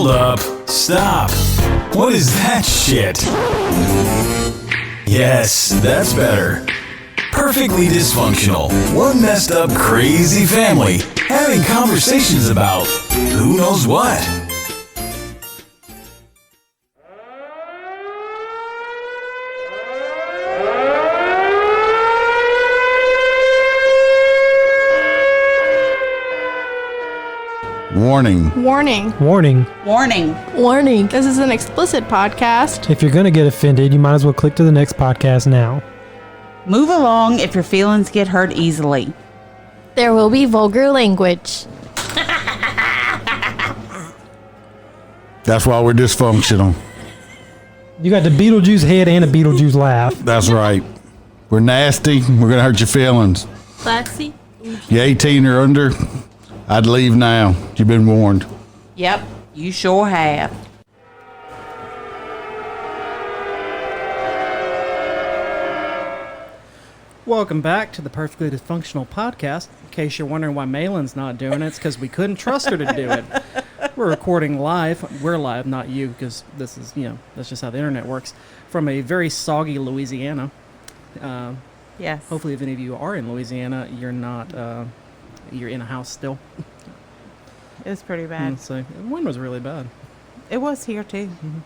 up. Stop. What is that shit? Yes, that's better. Perfectly dysfunctional. One messed up, crazy family having conversations about who knows what. Warning. Warning. Warning. Warning. Warning. This is an explicit podcast. If you're going to get offended, you might as well click to the next podcast now. Move along if your feelings get hurt easily. There will be vulgar language. That's why we're dysfunctional. You got the Beetlejuice head and a Beetlejuice laugh. That's right. We're nasty. We're going to hurt your feelings. Classy. You 18 or under, I'd leave now. You've been warned. Yep, you sure have. Welcome back to the Perfectly Dysfunctional Podcast. In case you're wondering why Malin's not doing it, it's because we couldn't trust her to do it. We're recording live. We're live, not you, because this is, that's just how the internet works. From a very soggy Louisiana. Yes. Hopefully, if any of you are in Louisiana, you're not, you're in a house still. It was pretty bad. So the wind was really bad. It was here too. Mm-hmm.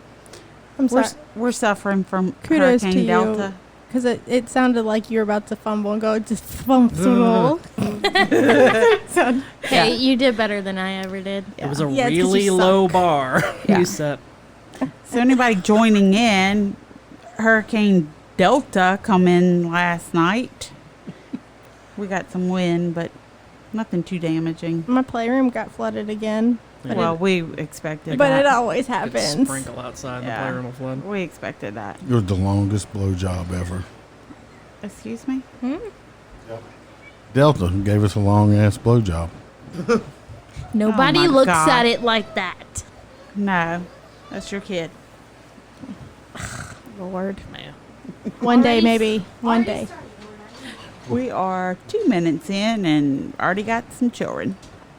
I'm sorry. We're suffering from Kudos Hurricane to Delta. you. Because it sounded like you were about to fumble and go, just fumble. Hey, you did better than I ever did. It was a Yeah, it's 'cause really you low suck. bar Yeah. you set. So anybody joining in, Hurricane Delta come in last night. We got some wind, but nothing too damaging. My playroom got flooded again. Yeah. Well, we expected But that. it always Could happens. sprinkle outside and Yeah. the playroom will flood. We expected that. It was the longest blowjob ever. Excuse me? Delta gave us a long-ass blowjob. Nobody Oh my looks God. at it like that. No, that's your kid. Lord. Man. One day, maybe. One day. We are 2 minutes in and already got some children.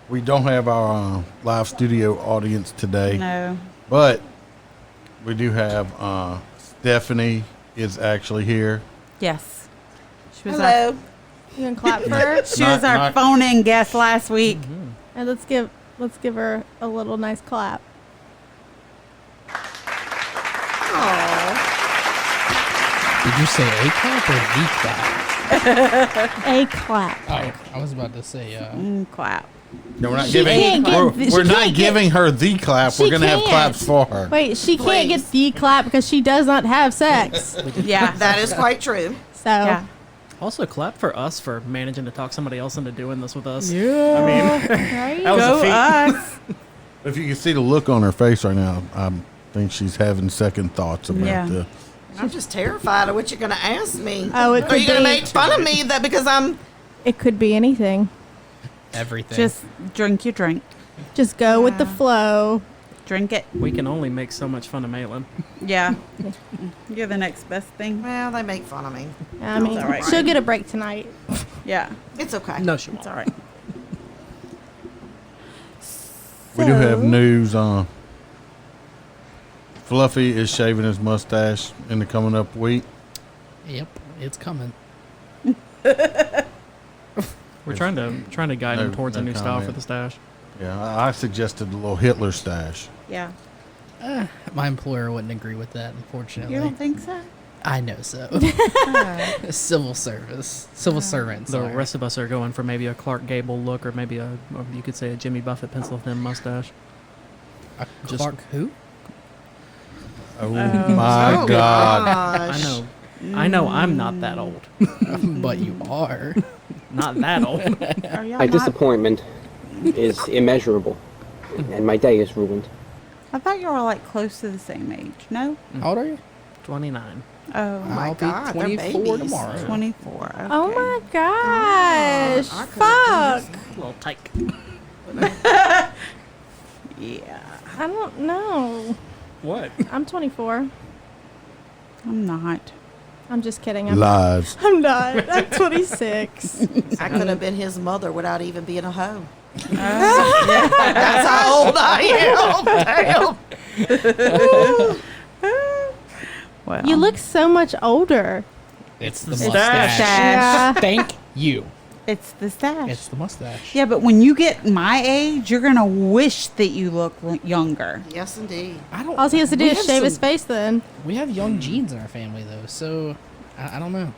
We don't have our live studio audience today, No. but we do have Stephanie is actually here. Yes. She was Hello. You can clap for her. She was our phone-in guest last week. And let's give her a little nice clap. Did you say a clap or the clap? A clap. Oh, I was about to say, Clap. No, we're not She giving. can't get- We're she not can't get- giving her the clap. She We're gonna have can't. claps for her. Wait, she can't get the clap because she does not have sex. Yeah. That is quite true. So, Yeah. Also, clap for us for managing to talk somebody else into doing this with us. yeah. I mean, Right? that was a Go feat. us. If you can see the look on her face right now, I think she's having second thoughts about Yeah. the. I'm just terrified of what you're going to ask me. Oh, it Are could you going to be. make fun of me that because I'm... It could be anything. everything. Just drink your drink. Just go with the flow. Drink it. We can only make so much fun of Malin. Yeah. You're the next best thing. Well, they make fun of me. I mean, all right. she'll get a break tonight. Yeah. It's okay. No, she It's won't. all right. We do have news. Fluffy is shaving his mustache in the coming up week. Yep, it's coming. We're trying to guide him No- towards a no new style for comment. the stash. Yeah, I suggested a little Hitler stash. Yeah. My employer wouldn't agree with that, unfortunately. You don't think so? I know so. Civil service. Civil servant. The sorry. rest of us are going for maybe a Clark Gable look, or maybe or you could say a Jimmy Buffett pencil thin mustache. just- Clark who? Oh my Oh, God! gosh. I know, I'm not that old. But you are. Not that old. Are y'all My not? disappointment is immeasurable, and my day is ruined. I thought you were like close to the same age. No? How old are you? 29. Oh, my I'll God, be they're 24 babies. tomorrow. 24. Okay. Oh my gosh. I could've Fuck. A little tight. Yeah. I don't know. What? I'm 24. I'm not. I'm just kidding. I'm Lies. not. I'm 26. I could have been his mother without even being a hoe. That's how old I am. Damn. Well, You look so much older. It's the stash. mustache. Yeah. Thank you. it's the stash. It's the mustache. Yeah, but when you get my age, you're gonna wish that you look younger. Yes, indeed. I don't. All he has to do we is have shave his some- face then. We have young genes in our family though, so I don't know.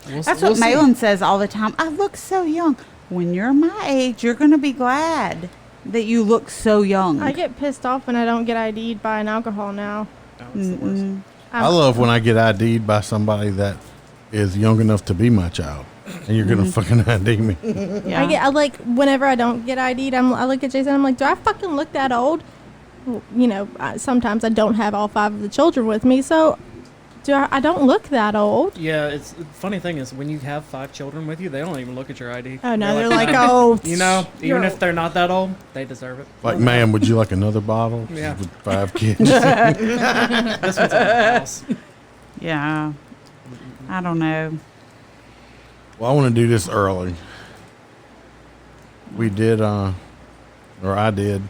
That's what Malin says all the time. I look so young. When you're my age, you're gonna be glad that you look so young. I get pissed off when I don't get ID'd by an alcohol now. I love when I get ID'd by somebody that is young enough to be my child, and you're gonna fucking ID me. Yeah. I like whenever I don't get ID'd, I look at Jason. I'm like, do I fucking look that old? Well, you know, sometimes I don't have all 5 of the children with me, so I don't look that old. Yeah, it's the funny thing is when you have 5 children with you, they don't even look at your ID. Oh no, they're like, oh, You know, you're even if old. they're not that old, they deserve it. Like, ma'am, would you like another bottle? Yeah. With 5 kids. This one's at the house. Yeah. I don't know. Well, I want to do this early. We did, or I did,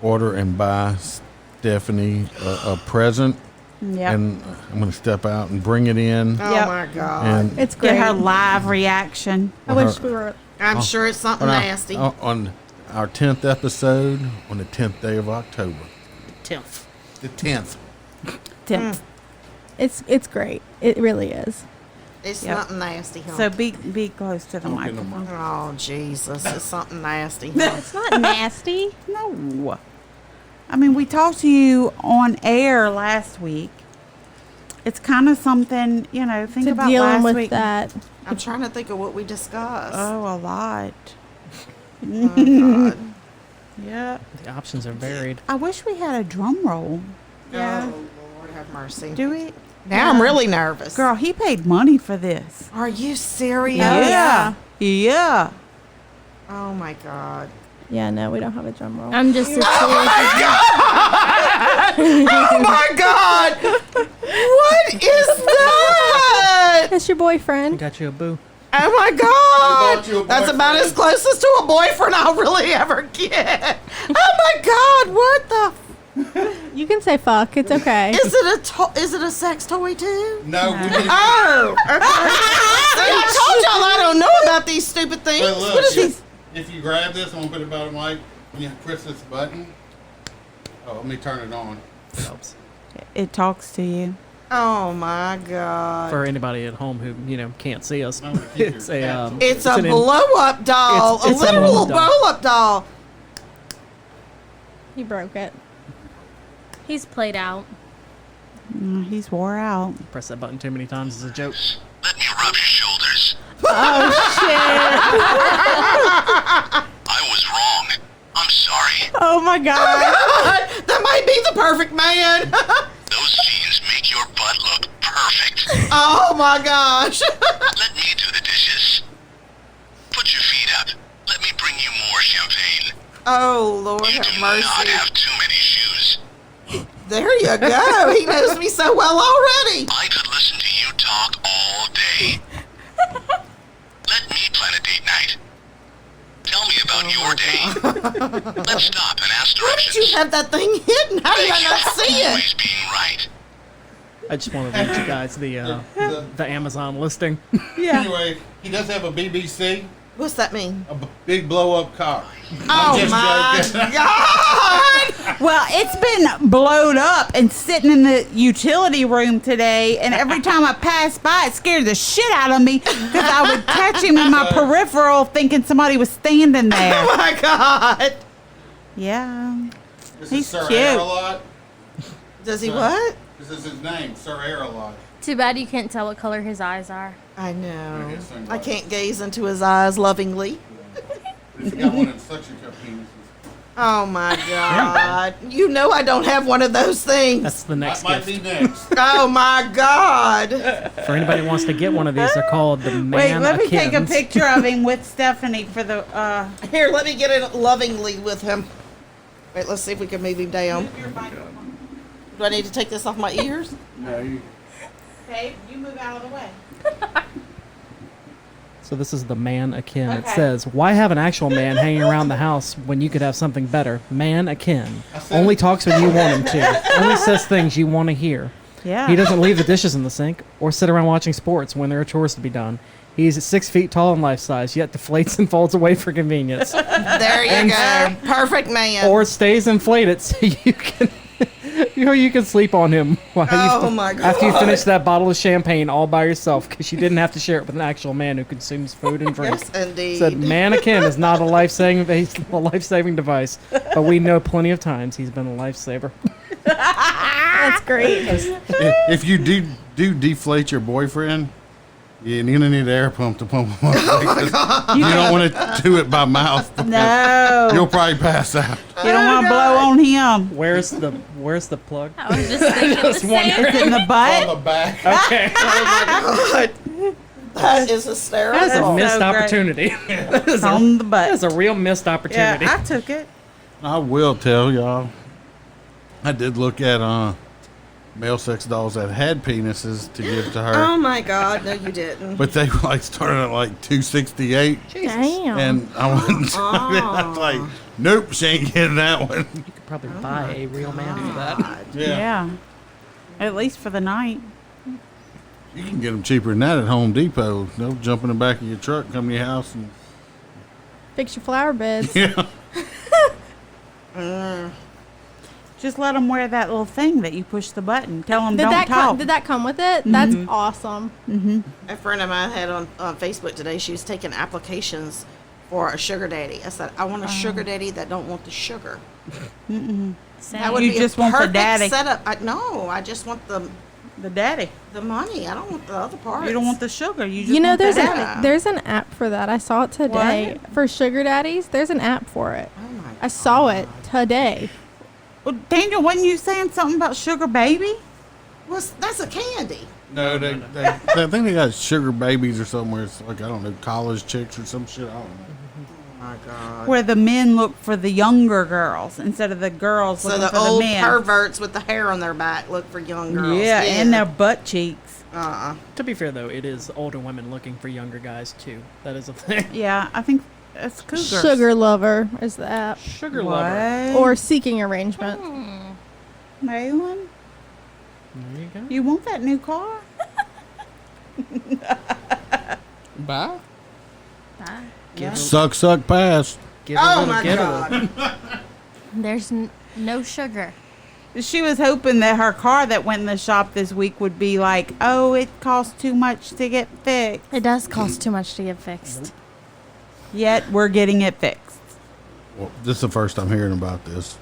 order and buy Stephanie a present, Yeah. and I'm going to step out and bring it in. Oh Yep. my God. And It's great. Get her live reaction. I wish we were. I'm sure it's something nasty. on our 10th episode on the 10th day of October. 10th. The 10th. Tim. It's great. It really is. It's Yep. something nasty, huh? So be close to the Don't get no microphone. Oh, Jesus. It's something nasty. Huh? It's not nasty. No. I mean, we talked to you on air last week. It's kind of something, you know, think To about dealing last with week. that. I'm trying to think of what we discussed. Oh, a lot. Oh, God. Yeah. The options are varied. I wish we had a drum roll. Yeah. Oh, Lord have mercy. Do we? Now I'm really nervous. Girl, he paid money for this. Are you serious? Yeah. Yeah. Oh, my God. Yeah, no, we don't have a drum roll. I'm just a Oh, my God. What is that? That's your I boyfriend. got you a boo. Oh, my bought you a God. That's about boyfriend. as closest to a boyfriend I'll really ever get. Oh, my God. What the? You can say fuck. It's okay. Is it a sex toy, too? No, we didn't. Oh, okay. See, I told y'all I don't know about these stupid things. But look, What is these? if you grab this, I'm going to put it about the mic, and you press this button. Oh, let me turn it on. Helps. It talks to you. Oh my God! For anybody at home who, can't see us, I'm gonna keep it's your a capsule. It's a an blow-up doll, It's a a literal blow-up doll. blow-up doll. He broke it. He's played out. He's wore out. press that button too many times is a joke. Let me rub your shoulders. I was wrong. I'm sorry. Oh my god. That might be the perfect man. Those jeans make your butt look perfect. Oh my gosh. Let me do the dishes. Put your feet up. Let me bring you more champagne. Oh Lord You do have not mercy. have too many shoes. There you go. He knows me so well already. I could listen to you talk all day. Let me plan a date night. Tell me about your day. Let's stop and ask How did you directions. have that thing hidden? How did I not see it? Always being right. I just want to read you guys the Amazon listing. Anyway, he does have a BBC, What's that mean? a big blow-up car. Oh just my joking. Well, God. it's been blowed up and sitting in the utility room today, and every time I passed by, it scared the shit out of me because I would catch him in my peripheral thinking somebody was standing there. Oh my God. Yeah. This He's is Sir cute. Aerolot. Does he what? This is his name, Sir Aerolot. Too bad you can't tell what color his eyes are. I know. guess I'm I right. can't gaze into his eyes lovingly. He's got one of them suction cup penises. Oh my God. You know I don't have one of those things. That's the next That might gift. be next. Oh my God. For anybody who wants to get one of these, they're called the Wait, let me take a Mannequins. picture of him with Stephanie for the, Here, let me get it lovingly with him. Wait, let's see if we can move him down. Do I need to take this off my ears? No, you. Babe, you move out of the way. So this is the man akin. It says, why have an actual man hanging around the house when you could have something better? Man akin. Only talks when you want him to. Only says things you want to hear. Yeah. He doesn't leave the dishes in the sink or sit around watching sports when there are chores to be done. He's 6 feet tall and life size, yet deflates and folds away for convenience. There you go. Perfect man. Or stays inflated so you can you can sleep on him while my after you God. finish that bottle of champagne all by yourself because you didn't have to share it with an actual man who consumes food and drink. Yes, indeed. Said mannequin is not a life-saving device, but we know plenty of times he's been a lifesaver. That's great. If you do deflate your boyfriend, you're gonna need an air pump to pump him up. You don't want to do it by mouth. No. You'll probably pass out. You don't want to blow on him. Where's the plug? I was just thinking the same. Is it in the butt? On the back. Okay. That is hysterical. That's a missed so great. opportunity. It's on the butt. That's a real missed Yeah, opportunity. I took it. I will tell y'all. I did look at male sex dolls that had penises to give to her, Oh my God! No, you didn't. but they like started at like $268, Damn. and I wasn't. I was like, nope, she ain't getting that one. You could probably buy a real man for that. Yeah. At least for the night. You can get them cheaper than that at Home Depot. They'll jump in the back of your truck, come to your house, and Fix your flower beds. yeah. Just let them wear that little thing that you push the button. Tell them Did don't that talk. did that come with it? That's awesome. A friend of mine had on Facebook today. She was taking applications for a sugar daddy. I said, I want a sugar daddy that don't want the sugar. That would You be just a want the perfect daddy. setup. I just want the daddy. money. I don't want the other part. You don't want the sugar. You just You know, want the there's daddy. there's an app for that. I saw it today for sugar daddies. There's an app for it. Oh my I saw it today. Well, Daniel, wasn't you saying something about sugar baby? That's a candy. No, they I think they got sugar babies or somewhere. It's like, I don't know, college chicks or some shit. I don't know. Oh my God. Where the men look for the younger girls instead of the girls So looking the for the old men. perverts with the hair on their back look for young girls. Yeah, and their butt cheeks. To be fair, though, it is older women looking for younger guys, too. That is a thing. Yeah, I think that's cougars. Sugar Lover is the app. Sugar lover. What? Or Seeking Arrangement. Malin, There you go. you want that new car? Bye. Suck, pass. Give Oh a my little, God. There's no sugar. She was hoping that her car that went in the shop this week would be like, oh, it costs too much to get fixed. It does cost too much to get fixed. Yet we're getting it fixed. Well, this is the first I'm hearing about this.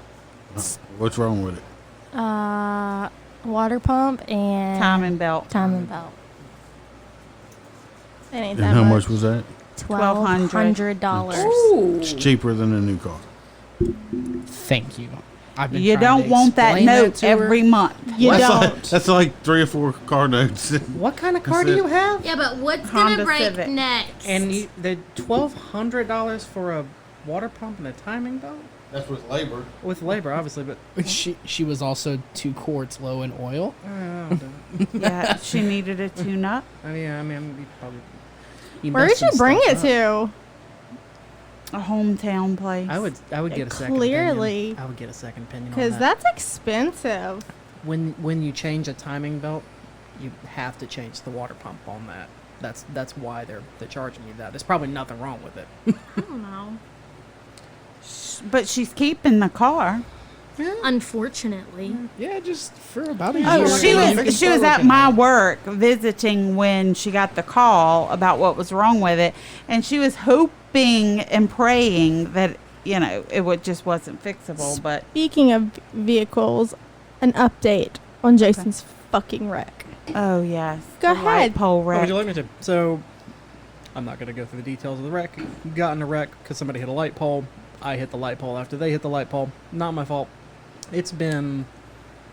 What's wrong with it? Water pump and Timing belt. timing belt. It ain't And that how much. much was that? $1,200. It's cheaper than a new car. Thank you. I've been You trying don't to want that explain note to her. every month. You That's don't. like, that's like 3 or 4 car notes. What kind of car do you have? Yeah, but what's Honda gonna break Civic. next? And the $1,200 for a water pump and a timing belt? That's with labor. With labor, obviously, but... She was also 2 quarts low in oil. Yeah, she needed a tune-up. Yeah, I mean, you probably... Where did you bring it to? A hometown place. I would get a second Clearly. opinion. I would get a second opinion on Because that. that's expensive. When you change a timing belt, you have to change the water pump on that. That's why they're charging you that. There's probably nothing wrong with it. I don't know. But she's keeping the car. Unfortunately. Yeah, just for about a Oh, year. she You can was start at looking my at it. work visiting when she got the call about what was wrong with it, and she was hoping and praying that it just wasn't fixable. But Speaking of vehicles, an update on Jason's fucking wreck. oh yes, Go the light ahead. pole Oh, would wreck. you like me to? So, I'm not going to go through the details of the wreck. Got in a wreck because somebody hit a light pole. I hit the light pole after they hit the light pole. Not my fault. It's been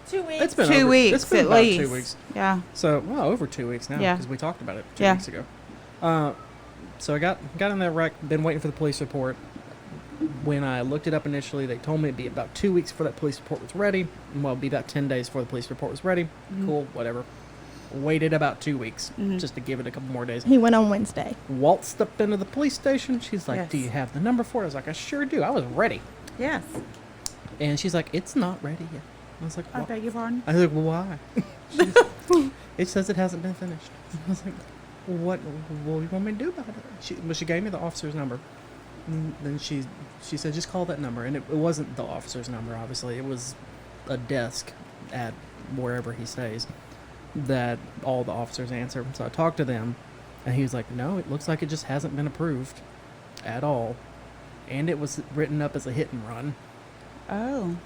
2 weeks. It's been 2 weeks It's been at about least. 2 weeks. Yeah. So, well, over 2 weeks now Yeah. because we talked about it 2 Yeah. weeks ago. So I got in that wreck. Been waiting for the police report. When I looked it up initially, they told me it'd be about 2 weeks before that police report was ready. Well, it'd be about 10 days before the police report was ready. Cool, whatever. Waited about 2 weeks just to give it a couple more days. He went on Wednesday. Waltzed up into the police station. She's like, Yes. do you have the number for it? I was like, I sure do. I was ready. Yes. And she's like, it's not ready yet. I was like, I "Wha-" beg your pardon? I was like, well, why? It says it hasn't been finished. I was like, what do you want me to do about it? She gave me the officer's number. And then she said, just call that number. And it wasn't the officer's number, obviously. It was a desk at wherever he stays that all the officers answer. So I talked to them, and he was like, no, it looks like it just hasn't been approved at all. And it was written up as a hit and run. Oh.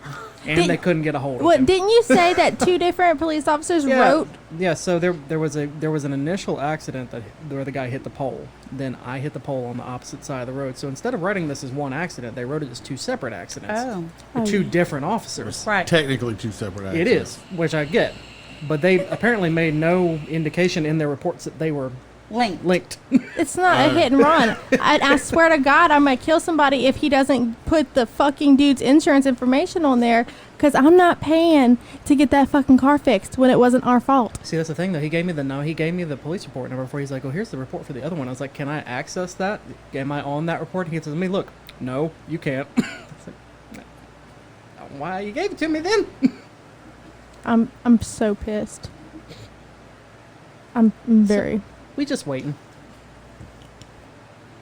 And they couldn't get a hold of What him. didn't you say that 2 different police officers wrote? Yeah, so there was an initial accident where the guy hit the pole. Then I hit the pole on the opposite side of the road. So instead of writing this as one accident, they wrote it as 2 separate accidents. Oh. With 2 different officers. Right. Technically 2 separate accidents. It is, which I get. But they apparently made no indication in their reports that they were linked. It's not a hit and run. I swear to God, I'm going to kill somebody if he doesn't put the fucking dude's insurance information on there, because I'm not paying to get that fucking car fixed when it wasn't our fault. See, that's the thing, though. He gave me the police report number before. He's like, oh, here's the report for the other one. I was like, can I access that? Am I on that report? He says, let me look. No, you can't. I was like, why you gave it to me then? I'm so pissed. I'm very... We just waiting.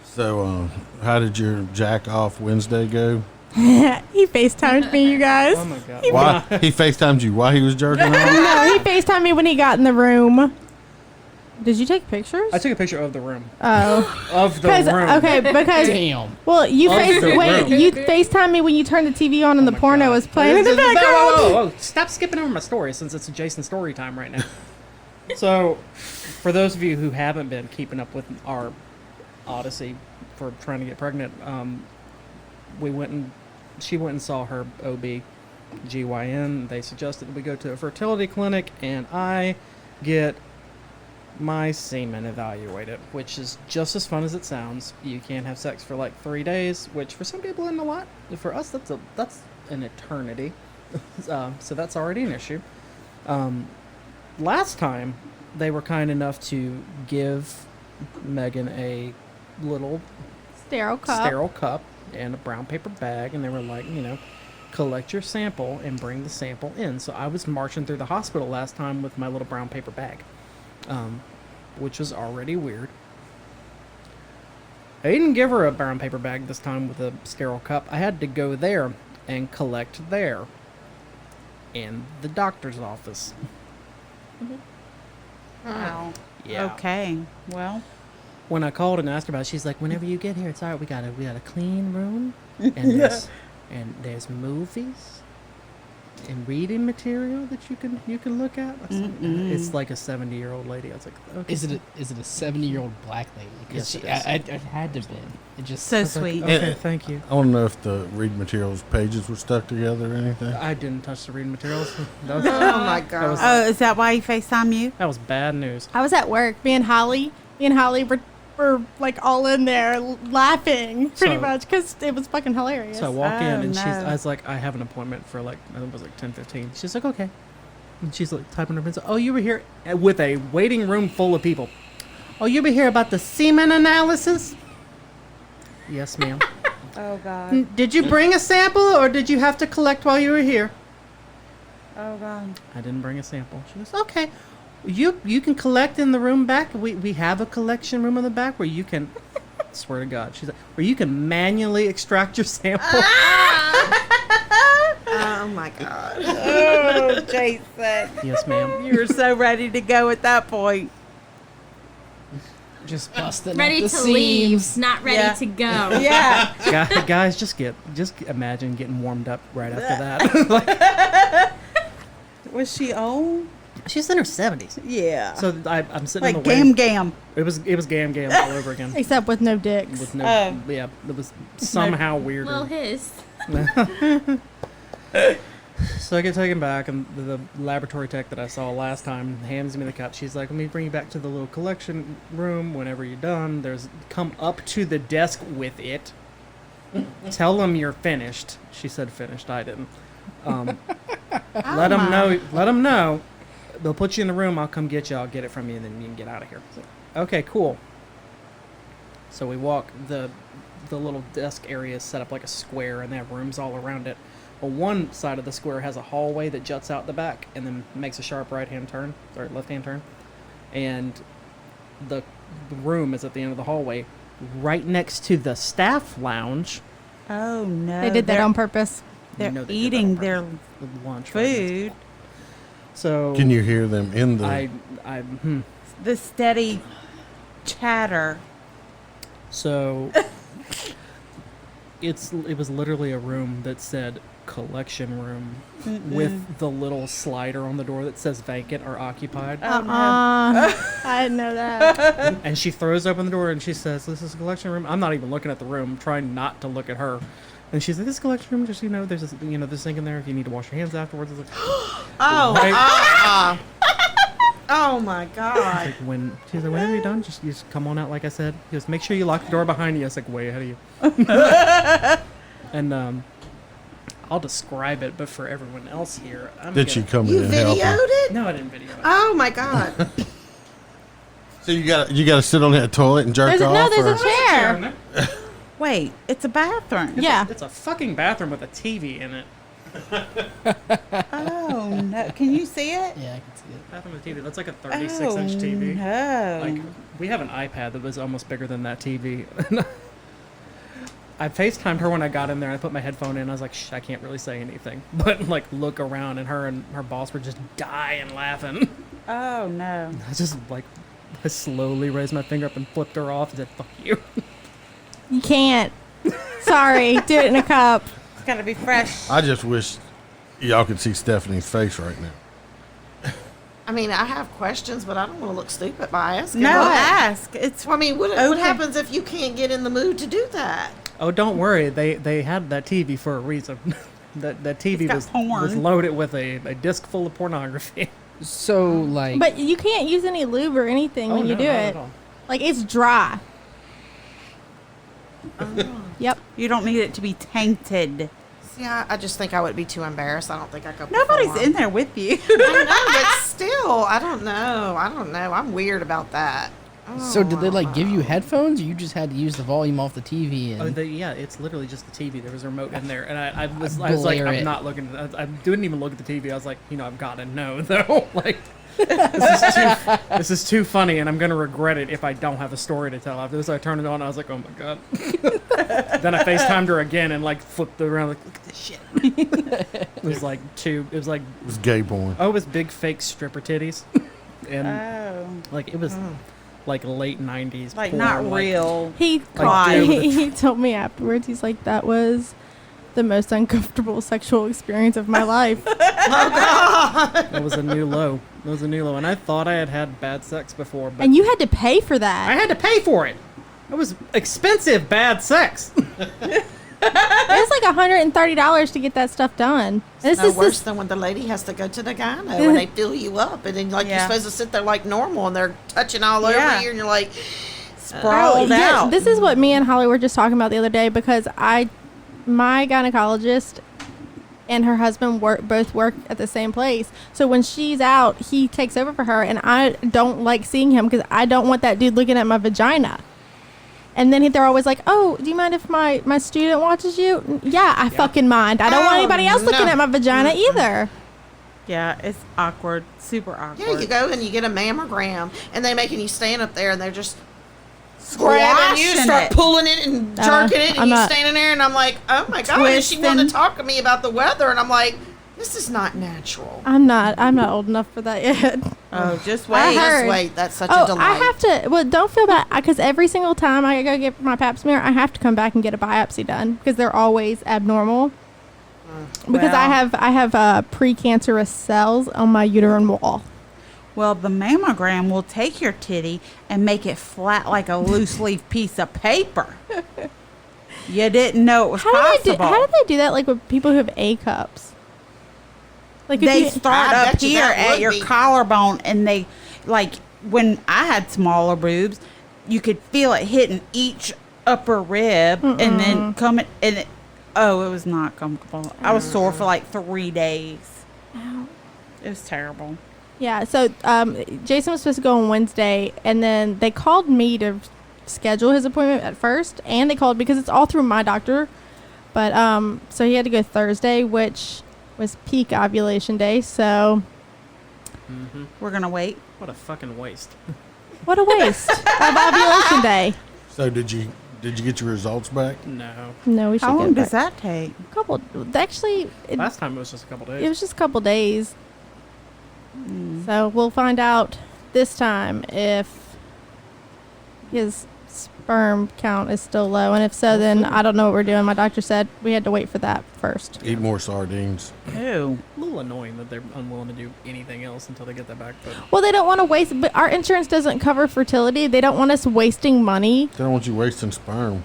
So, how did your jack off Wednesday go? He FaceTimed me, you guys. Oh my God. Why he FaceTimed you? Why he was jerking off? No, he FaceTimed me when he got in the room. Did you take pictures? I took a picture of the room. Oh. Of the room. Okay, because... Damn. Well, you Of the room. you FaceTimed me when you turned the TV on and the porno was playing in the background. Whoa. Stop skipping over my story since it's Jason story time right now. So, for those of you who haven't been keeping up with our odyssey for trying to get pregnant, she went and saw her OB-GYN. They suggested that we go to a fertility clinic and I get my semen evaluated, which is just as fun as it sounds. You can't have sex for like 3 days, which for some people isn't a lot. For us, that's an eternity. So that's already an issue. Last time, they were kind enough to give Megan a little Sterile cup and a brown paper bag, and they were like, collect your sample and bring the sample in. So I was marching through the hospital last time with my little brown paper bag, which was already weird. I didn't give her a brown paper bag this time with a sterile cup. I had to go there and collect there in the doctor's office. Wow. Yeah. Okay. Well. When I called and asked her about it, she's like, whenever you get here, it's all right. We got a clean room, and there's movies and reading material that you can look at. It's like a 70-year-old lady. I was like, okay. Is it a 70-year-old black lady? Yes, Because it is. it had to have been. It just So sweet. Okay, thank you. I want to know if the read materials pages were stuck together or anything. I didn't touch the reading materials. That was, Oh my God. Oh, is that why he FaceTime you? that was bad news. I was at work. Me and Holly were like all in there laughing pretty So- much because it was fucking hilarious. So I walk in Oh, and no. I was like, I have an appointment for like, I think it was like 10:15. She's like, okay. And she's like typing her pencil. Oh, you were here with a waiting room full of people. Oh, you were here about the semen analysis? Yes, ma'am. Oh, God. Did you bring a sample or did you have to collect while you were here? Oh, God. I didn't bring a sample. She goes, okay. You can collect in the room back. We have a collection room in the back where you can, swear to God, she's like, where you can manually extract your sample. Oh my God. Oh, Jason. Yes, ma'am. You were so ready to go at that point. just busting Ready up the to leave, seams. not ready Yeah. to go. Yeah. Guys, just imagine getting warmed up right after that. Was she old? She's in her 70s. Yeah. So I'm sitting in Like the waiting. Gam. It was Gam Gam all over again. Except with no dicks. With no, Oh. yeah, it was somehow weirder. Well, his. So I get taken back, and the laboratory tech that I saw last time hands me the cup. She's like, let me bring you back to the little collection room whenever you're done. Come up to the desk with it. Tell them you're finished. She said finished. I didn't. Let them know they'll put you in the room. I'll come get you. I'll get it from you, and then you can get out of here. So, okay, cool. So we walk. The little desk area is set up like a square, and they have rooms all around it. Well, one side of the square has a hallway that juts out the back, and then makes a sharp right-hand turn, or left-hand turn. And the room is at the end of the hallway, right next to the staff lounge. Oh no! They did that on purpose. They're know they did that eating on their Lunch. right next to food. it. So Can you hear them in the? The steady chatter. So it was literally a room that said collection room with the little slider on the door that says vacant or occupied. I didn't know that. And she throws open the door and she says, "This is a collection room." I'm not even looking at the room, trying not to look at her. And she's like, "This is a collection room. Just there's this, there's a sink in there if you need to wash your hands afterwards." I was like, Oh, oh my God. Like she's like, "Whenever you're done, just come on out." Like I said, he goes, "Make sure you lock the door behind you." I was like, "Way ahead of you." And I'll describe it, but for everyone else here, Did she come in You and help? videoed it? No, I didn't video it. Oh my God. So you got to sit on that toilet and jerk off? There's or? a chair. Wait, it's a bathroom. Yeah. It's a fucking bathroom with a TV in it. Oh no! Can you see it? Yeah, I can see it. Bathroom with a TV. That's like a 36-inch TV. No. Like we have an iPad that was almost bigger than that TV. I FaceTimed her when I got in there. I put my headphone in. I was like, "Shh, I can't really say anything." But like, look around, and her boss were just dying laughing. Oh no! I just like, I slowly raised my finger up and flipped her off and said, "Fuck you." You can't. Sorry. Do it in a cup. It's gotta be fresh. I just wish y'all could see Stephanie's face right now. I mean, I have questions, but I don't want to look stupid by asking. No, What? ask. It's I mean, what Okay. happens if you can't get in the mood to do that? Oh, don't worry. They had that TV for a reason. that TV got was porn. loaded with a disc full of pornography. So, like, But you can't use any lube or anything when you do not it. at all. Like, it's dry. Yep. you don't need it to be tainted. See, I just think I would be too embarrassed. I don't think I could. Nobody's perform. in there with you. I know, but still, I don't know. I'm weird about that. so did they like give you headphones, or you just had to use the volume off the TV? And Yeah, it's literally just the TV. There was a remote in there, and I was like, Blare I'm it. not looking. I didn't even look at the TV. I was like, I've got to know though. Like, this is too funny, and I'm gonna regret it if I don't have a story to tell after this. I turned it on. I was like, oh my God. Then I FaceTimed her again and like flipped it around. Like, look at this shit. It was like It was gay porn. Oh, it was big fake stripper titties, and Oh. like it was like late '90s. Like porn, not real. He Like, dude, he told me afterwards. He's like, that was the most uncomfortable sexual experience of my life. That was a new low. And I thought I had bad sex before, but And you had to pay for I that. had to pay for it. It was expensive bad sex. It was like $130 to get that stuff done. It's no worse than when the lady has to go to the gyno and they fill you up, and then you're Yeah. supposed to sit there like normal, and they're touching all over Yeah. you, and you're like, Sprawled Yeah, out. this is what me and Holly were just talking about the other day, because my gynecologist and her husband both work at the same place. So when she's out, he takes over for her, and I don't like seeing him because I don't want that dude looking at my vagina. And then they're always like, "Oh, do you mind if my student watches you?" Yeah, I fucking mind. I don't want Oh, anybody else looking no. at my vagina either. Yeah, it's awkward. Super awkward. yeah, you go and you get a mammogram, and they making you stand up there, and they're just grabbing you, Squashing start it. pulling it and jerking it, I'm and you not- standing there, and I'm like, oh my God, and she wanted Twisting. to talk to me about the weather, and I'm like, this is not natural. I'm not old enough for that yet. Oh, just I wait. heard- Just wait, that's such Oh, a delight. I have to. Well, don't feel bad, because every single time I go get my pap smear, I have to come back and get a biopsy done because they're always abnormal. Because I Well. have precancerous cells on my uterine wall. Well, the mammogram will take your titty and make it flat like a loose leaf piece of paper. You didn't know it was possible. How do they do that? Like with people who have A cups. Like if They you- start I up bet you here that at would your be. collarbone, and they, like, when I had smaller boobs, you could feel it hitting each upper rib and then coming, and it was not comfortable. I was sore for like 3 days. Ow. It was terrible. Yeah, so Jason was supposed to go on Wednesday, and then they called me to schedule his appointment at first, and they called because it's all through my doctor. But so he had to go Thursday, which was peak ovulation day. So We're gonna wait. What a fucking waste. what a waste of ovulation day. So did you get your results back? No. No, we should How get long it does back. that take? Actually, Last time it was just a couple days. it was just a couple days. So we'll find out this time if his sperm count is still low, and if so, then I don't know what we're doing. My doctor said we had to wait for that first. Eat more sardines. Ew. A little annoying that they're unwilling to do anything else until they get that back. But Well, they don't want to waste, but our insurance doesn't cover fertility. They don't want us wasting money They don't want you wasting sperm.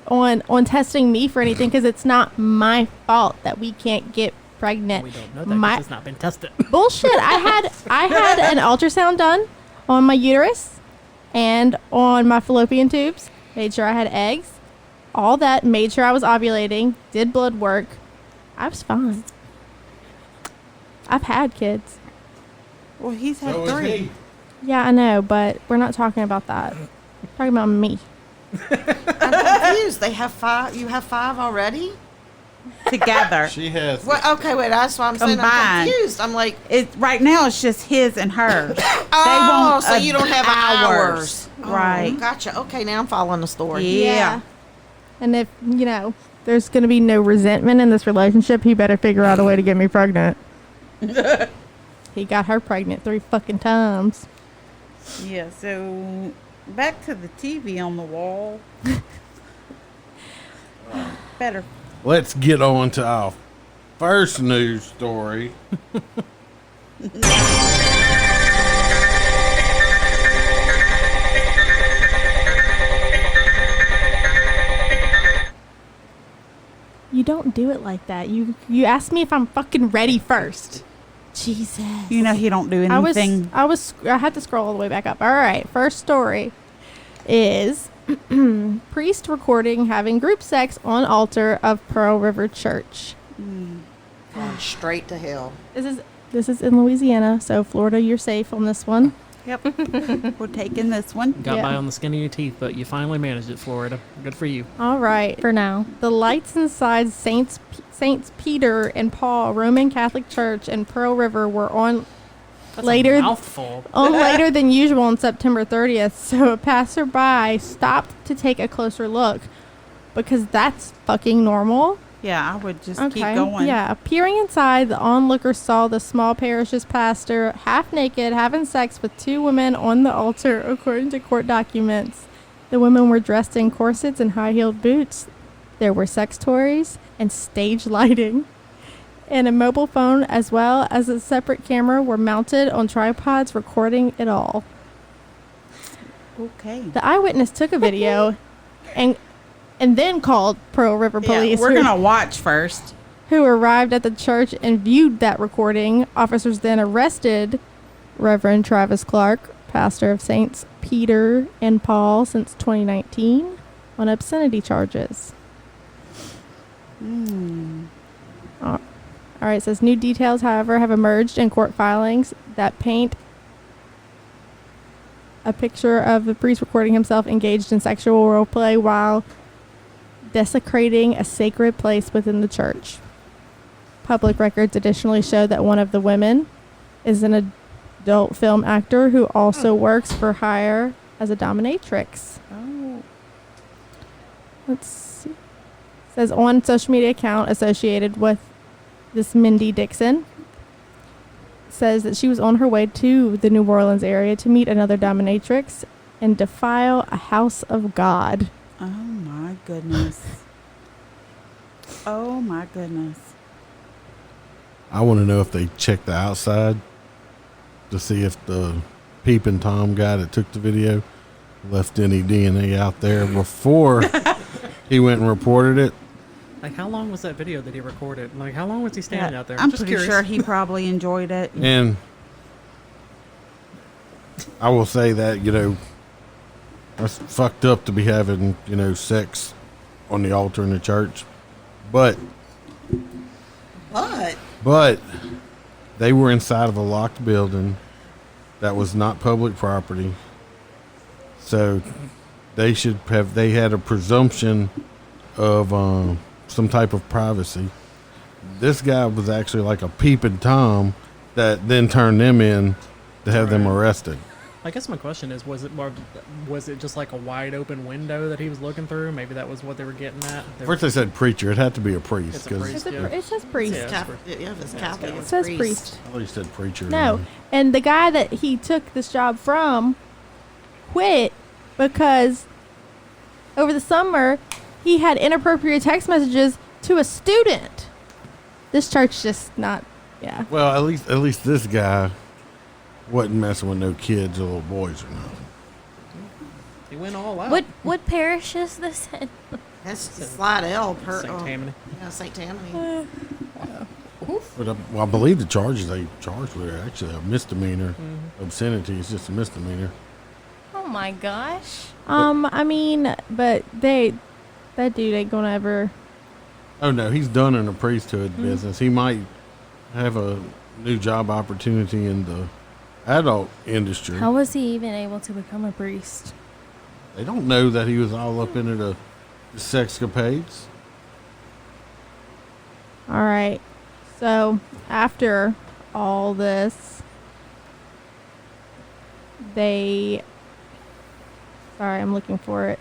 on testing me for anything because it's not my fault that we can't get pregnant. we don't know that 'cause it's not been tested. Bullshit. I had an ultrasound done on my uterus and on my fallopian tubes. Made sure I had eggs. All that. Made sure I was ovulating. Did blood work. I was fine. I've had kids. Well, he's had So is 3. he. Yeah, I know, but we're not talking about that. We're talking about me. I'm confused. They have 5. You have 5 already? Together. She has. Well, okay, wait. That's why I'm saying I'm Combined. confused. I'm like, Right now it's just his and hers. oh, want so you don't have hours. Right. Oh, gotcha. Okay, now I'm following the story. Yeah. And if, there's going to be no resentment in this relationship, he better figure out a way to get me pregnant. He got her pregnant 3 fucking times. Yeah, so back to the TV on the wall. Better. Let's get on to our first news story. You don't do it like that. You asked me if I'm fucking ready first. Jesus. You know he don't do anything. I had to scroll all the way back up. All right, first story is priest recording having group sex on altar of Pearl River Church. Going straight to hell. This is in Louisiana, so Florida, you're safe on this one. Yep. We're taking this one. Got Yeah. by on the skin of your teeth, but you finally managed it, Florida. Good for you. All right. For now. The lights inside Saints Peter and Paul Roman Catholic Church in Pearl River were on That's later a mouthful. later than usual on September 30th. So a passerby stopped to take a closer look because that's fucking normal. Yeah, I would just keep going. Yeah. Peering inside, the onlookers saw the small parish's pastor half naked having sex with 2 women on the altar, according to court documents. The women were dressed in corsets and high-heeled boots. There were sex toys and stage lighting. And a mobile phone as well as a separate camera were mounted on tripods recording it all. Okay. The eyewitness took a video and then called Pearl River Police. Yeah, we're going to watch first. Who arrived at the church and viewed that recording. Officers then arrested Reverend Travis Clark, pastor of Saints Peter and Paul since 2019, on obscenity charges. All right, it says new details, however, have emerged in court filings that paint a picture of the priest recording himself engaged in sexual role play while desecrating a sacred place within the church. Public records additionally show that one of the women is an adult film actor who also works for hire as a dominatrix. Oh. Let's see. It says on social media account associated with this Mindy Dixon, says that she was on her way to the New Orleans area to meet another dominatrix and defile a house of God. Oh, my goodness. Oh, my goodness. I want to know if they checked the outside to see if the peeping Tom guy that took the video left any DNA out there before he went and reported it. Like, how long was that video that he recorded? Like, how long was he standing out there? I'm just pretty curious. sure he probably enjoyed it. And I will say that, that's fucked up to be having, sex on the altar in the church. But they were inside of a locked building that was not public property. So they had a presumption of some type of privacy. This guy was actually like a peeping Tom that then turned them in to have them arrested. I guess my question is, was it just like a wide open window that he was looking through? Maybe that was what they were getting at. First they said preacher. It had to be a priest. It's a priest, yeah. It says priest. Yeah. Yeah, if it's Catholic, It it's says priest. I thought you said preacher. No, and the guy that he took this job from quit because over the summer he had inappropriate text messages to a student. This church just not, yeah. Well, at least this guy wasn't messing with no kids or little boys or nothing. He went all out. What parish is this in? That's Slidell. St. Tammany. Yeah, St. Tammany. But I believe the charges they charged were actually a misdemeanor. Obscenity is just a misdemeanor. Oh my gosh. I mean, but that dude ain't gonna ever. Oh no, he's done in the priesthood business. He might have a new job opportunity in the adult industry. How was he even able to become a priest? They don't know that he was all up into the sexcapades. All right. So after all this, sorry, I'm looking for it.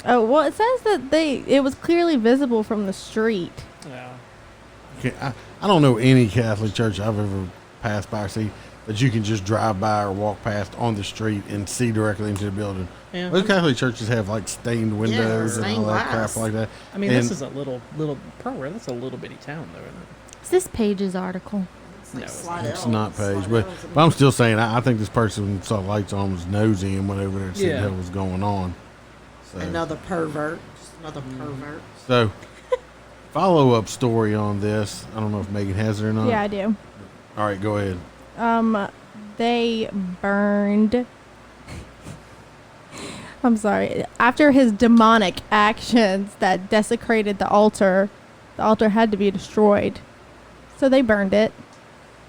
Oh, well, it says that it was clearly visible from the street. Yeah. Okay, I don't know any Catholic church I've ever passed by or see that you can just drive by or walk past on the street and see directly into the building. Yeah. Most Catholic churches have like stained windows and stained all that glass. crap like that. I mean, And- this is a little Pearl. That's a little bitty town, though, isn't it? Is this Page's article? No, Slidell. It's not Page, but Slidell's a- I'm still saying I think this person saw lights on, was nosy, and went over there and see Yeah. what was going on. So, Another pervert. Just another pervert. so follow-up story on this. I don't know if Megan has it or not. Yeah, I do. All right, go ahead. They burned. I'm sorry. After his demonic actions that desecrated the altar had to be destroyed. So they burned it.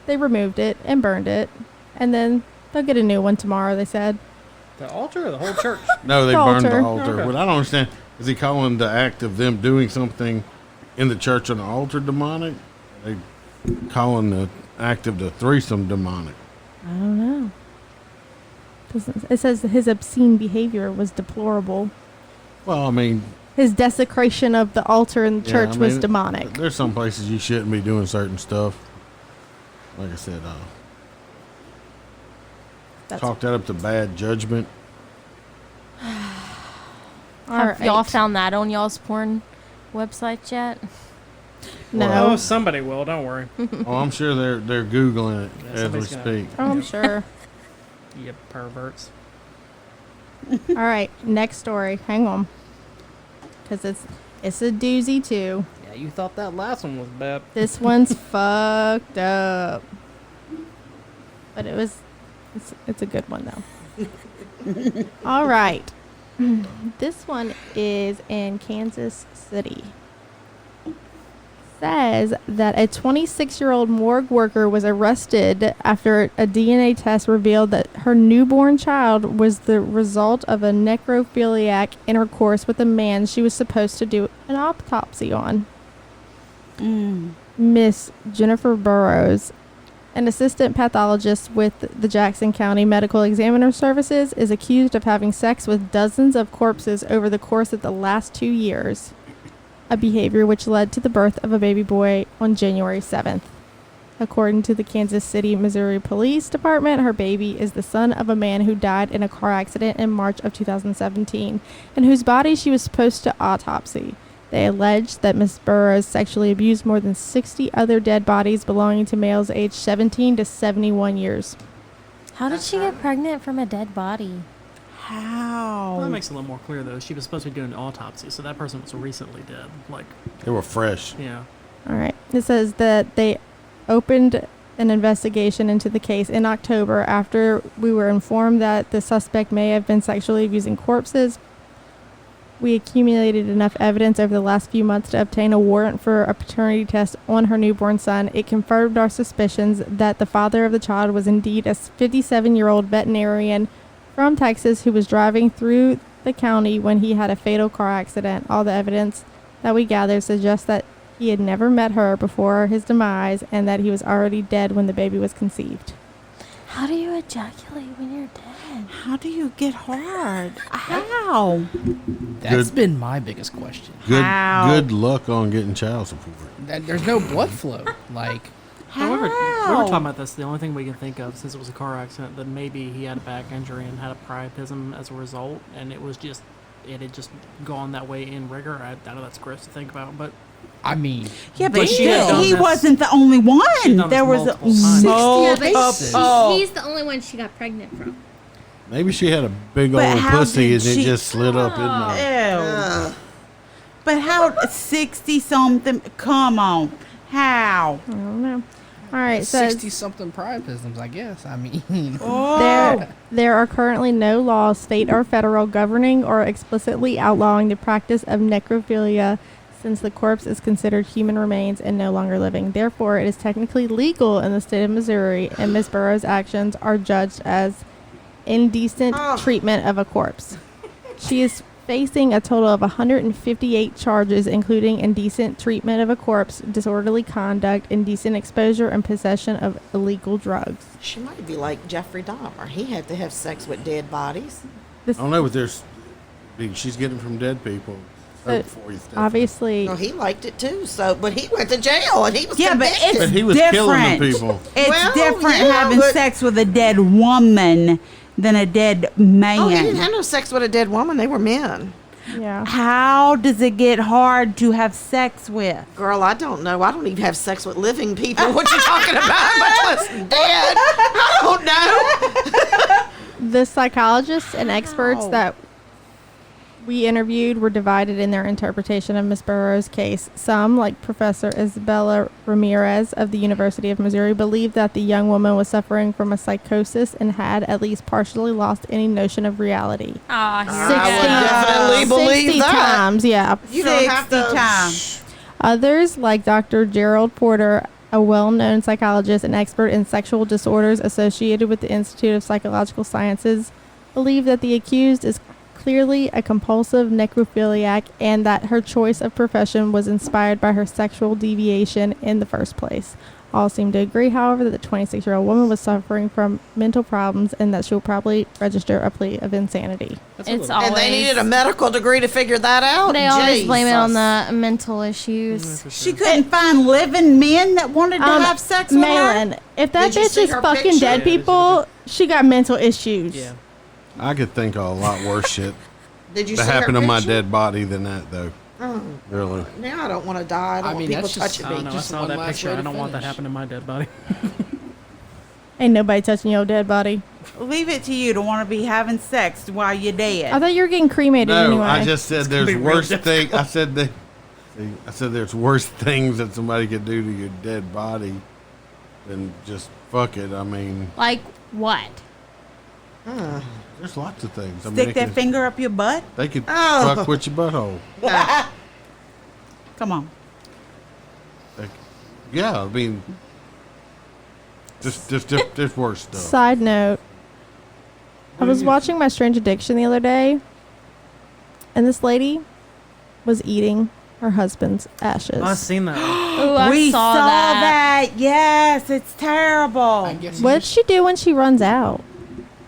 They removed it and burned it. And then they'll get a new one tomorrow, they said. The altar or the whole church? No, they The burned the altar. altar. Okay. What I don't understand is he calling the act of them doing something in the church on the altar demonic? They calling the act of the threesome demonic. I don't know. It says that his obscene behavior was deplorable. Well, I mean, His desecration of the altar in the yeah, church I was mean, demonic. There's some places you shouldn't be doing certain stuff. Like I said, That's chalk that up to bad judgment. Have y'all found that on y'all's porn website yet? No. Oh, somebody will. Don't worry. Oh, I'm sure they're Googling it Yeah, as we somebody's gonna- speak. Oh, I'm sure. You perverts. All right, next story. Hang on. Because it's a doozy, too. Yeah, you thought that last one was bad. This one's fucked up. But it's a good one, though. All right. This one is in Kansas City. Says that a 26-year-old morgue worker was arrested after a DNA test revealed that her newborn child was the result of a necrophiliac intercourse with a man she was supposed to do an autopsy on. Miss Jennifer Burrows, an assistant pathologist with the Jackson County Medical Examiner Services, is accused of having sex with dozens of corpses over the course of the last 2 years. A behavior which led to the birth of a baby boy on January 7th. According to the Kansas City, Missouri Police Department, her baby is the son of a man who died in a car accident in March of 2017, and whose body she was supposed to autopsy. They alleged that Ms. Burrows sexually abused more than 60 other dead bodies belonging to males aged 17 to 71 years. How did she get pregnant from a dead body? How? Well, that makes it a little more clear, though. She was supposed to be doing an autopsy, so that person was recently dead. Like, They were fresh. yeah. All right. It says that they opened an investigation into the case in October after we were informed that the suspect may have been sexually abusing corpses. We accumulated enough evidence over the last few months to obtain a warrant for a paternity test on her newborn son. It confirmed our suspicions that the father of the child was indeed a 57-year-old veterinarian from Texas who was driving through the county when he had a fatal car accident. All the evidence that we gathered suggests that he had never met her before his demise and that he was already dead when the baby was conceived. How do you ejaculate when you're dead? How do you get hard? How? That's been my biggest question. Good luck on getting child support. There's no blood flow. Like, We were talking about this. The only thing we can think of, since it was a car accident, that maybe he had a back injury and had a priapism as a result, and it had just gone that way in rigor. I know that's gross to think about, but I mean, Yeah, but she had done he this- wasn't the only she'd one. done There this was multiple times. multiple. He's the only one she got pregnant from. Maybe she had a big But old how pussy did and she- it just slid up in there. Ew. But how 60 something? Come on, how? I don't know. All right, so 60-something priapisms, I guess. I mean, there are currently no laws, state or federal, governing or explicitly outlawing the practice of necrophilia, since the corpse is considered human remains and no longer living. Therefore, it is technically legal in the state of Missouri, and Ms. Burroughs' actions are judged as indecent treatment of a corpse. She is facing a total of 158 charges, including indecent treatment of a corpse, disorderly conduct, indecent exposure, and possession of illegal drugs. She might be like Jeffrey Dahmer. He had to have sex with dead bodies. I don't know, but she's getting from dead people. But obviously, No, he liked it too. So, but he went to jail and he was Yeah, but convicted. it's But he was different. killing the people. It's Well, different yeah, having but- sex with a dead woman than a dead man. Oh, he didn't have no sex with a dead woman. They were men. yeah. How does it get hard to have sex with? Girl, I don't know. I don't even have sex with living people. What you talking about? Much less dead. I don't know. The psychologists and experts that we interviewed were divided in their interpretation of Ms. Burroughs' case. Some, like Professor Isabella Ramirez of the University of Missouri, believed that the young woman was suffering from a psychosis and had at least partially lost any notion of reality. Ah, I would definitely believe 60 that. times, yeah. You don't have 60 to. times. Others, like Dr. Gerald Porter, a well-known psychologist and expert in sexual disorders associated with the Institute of Psychological Sciences, believe that the accused is clearly a compulsive necrophiliac and that her choice of profession was inspired by her sexual deviation in the first place. All seem to agree, however, that the 26-year-old woman was suffering from mental problems and that she will probably register a plea of insanity. It's And they needed a medical degree to figure that out. They always blame it on Jesus. the mental issues. She couldn't find living men that wanted to have sex with her. Malin, if that Did you bitch see is her fucking picture? dead people, she got mental issues. yeah. I could think of a lot worse shit Did you that see happened her to my picture? dead body than that, though. Really. Now I don't want to die. I don't I want mean, people that's just- touching I me. don't know. I Just saw one that last picture. way I to don't want that finish. happening to my dead body. Ain't nobody touching your dead body. Leave it to you to want to be having sex while you're dead. I thought you were getting cremated No, anyway. I just said there's be real worse difficult. things. I said there's worse things that somebody could do to your dead body than just fuck it. I mean, Like what? there's lots of things. I mean, Stick that finger up your butt. they could Oh. fuck with your butthole. Come on. Yeah, I mean, just worse stuff. Side note, I was watching My Strange Addiction the other day, and this lady was eating her husband's ashes. I've seen that. Ooh, I We saw that. Yes, it's terrible. I guess What did she do when she runs out?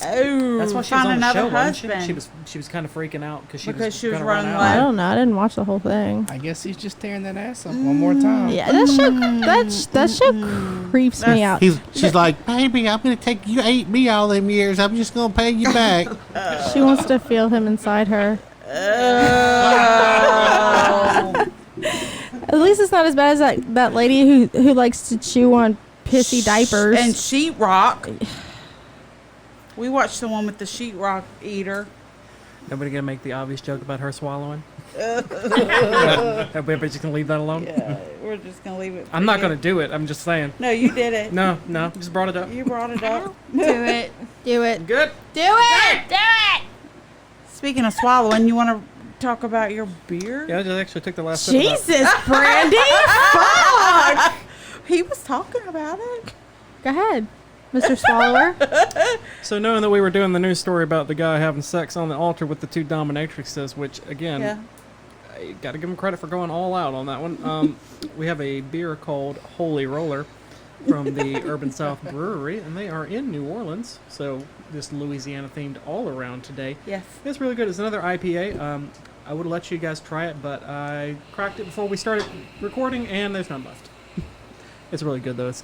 Oh, That's why she was found on the another show, wasn't husband. she was kind of freaking out because Because was she was gonna running run away. I out. don't know. I didn't watch the whole thing. I guess he's just tearing that ass up one more time. Yeah, that show creeps me out. She's like, baby, I'm gonna take you. Ate me all them years. I'm just gonna pay you back. She wants to feel him inside her. At least it's not as bad as that lady who likes to chew on pissy diapers. And sheetrock. We watched the one with the sheetrock eater. Nobody gonna make the obvious joke about her swallowing. Everybody just gonna leave that alone. Yeah, we're just gonna leave it. I'm not gonna do it. I'm just saying. No, you did it. No, just brought it up. You brought it up. Do it. Do it. Good. Do it. Do it. Speaking of swallowing, you want to talk about your beer? Yeah, I just actually took the last sip of that. Jesus, Brandy! Fuck! He was talking about it. Go ahead, Mr. Swallower. So knowing that we were doing the news story about the guy having sex on the altar with the 2 dominatrixes, which again, Yeah. I got to give him credit for going all out on that one. We have a beer called Holy Roller from the Urban South Brewery, and they are in New Orleans. So just Louisiana themed all around today. Yes. It's really good. It's another IPA. I would let you guys try it, but I cracked it before we started recording, and there's none left. It's really good though. It's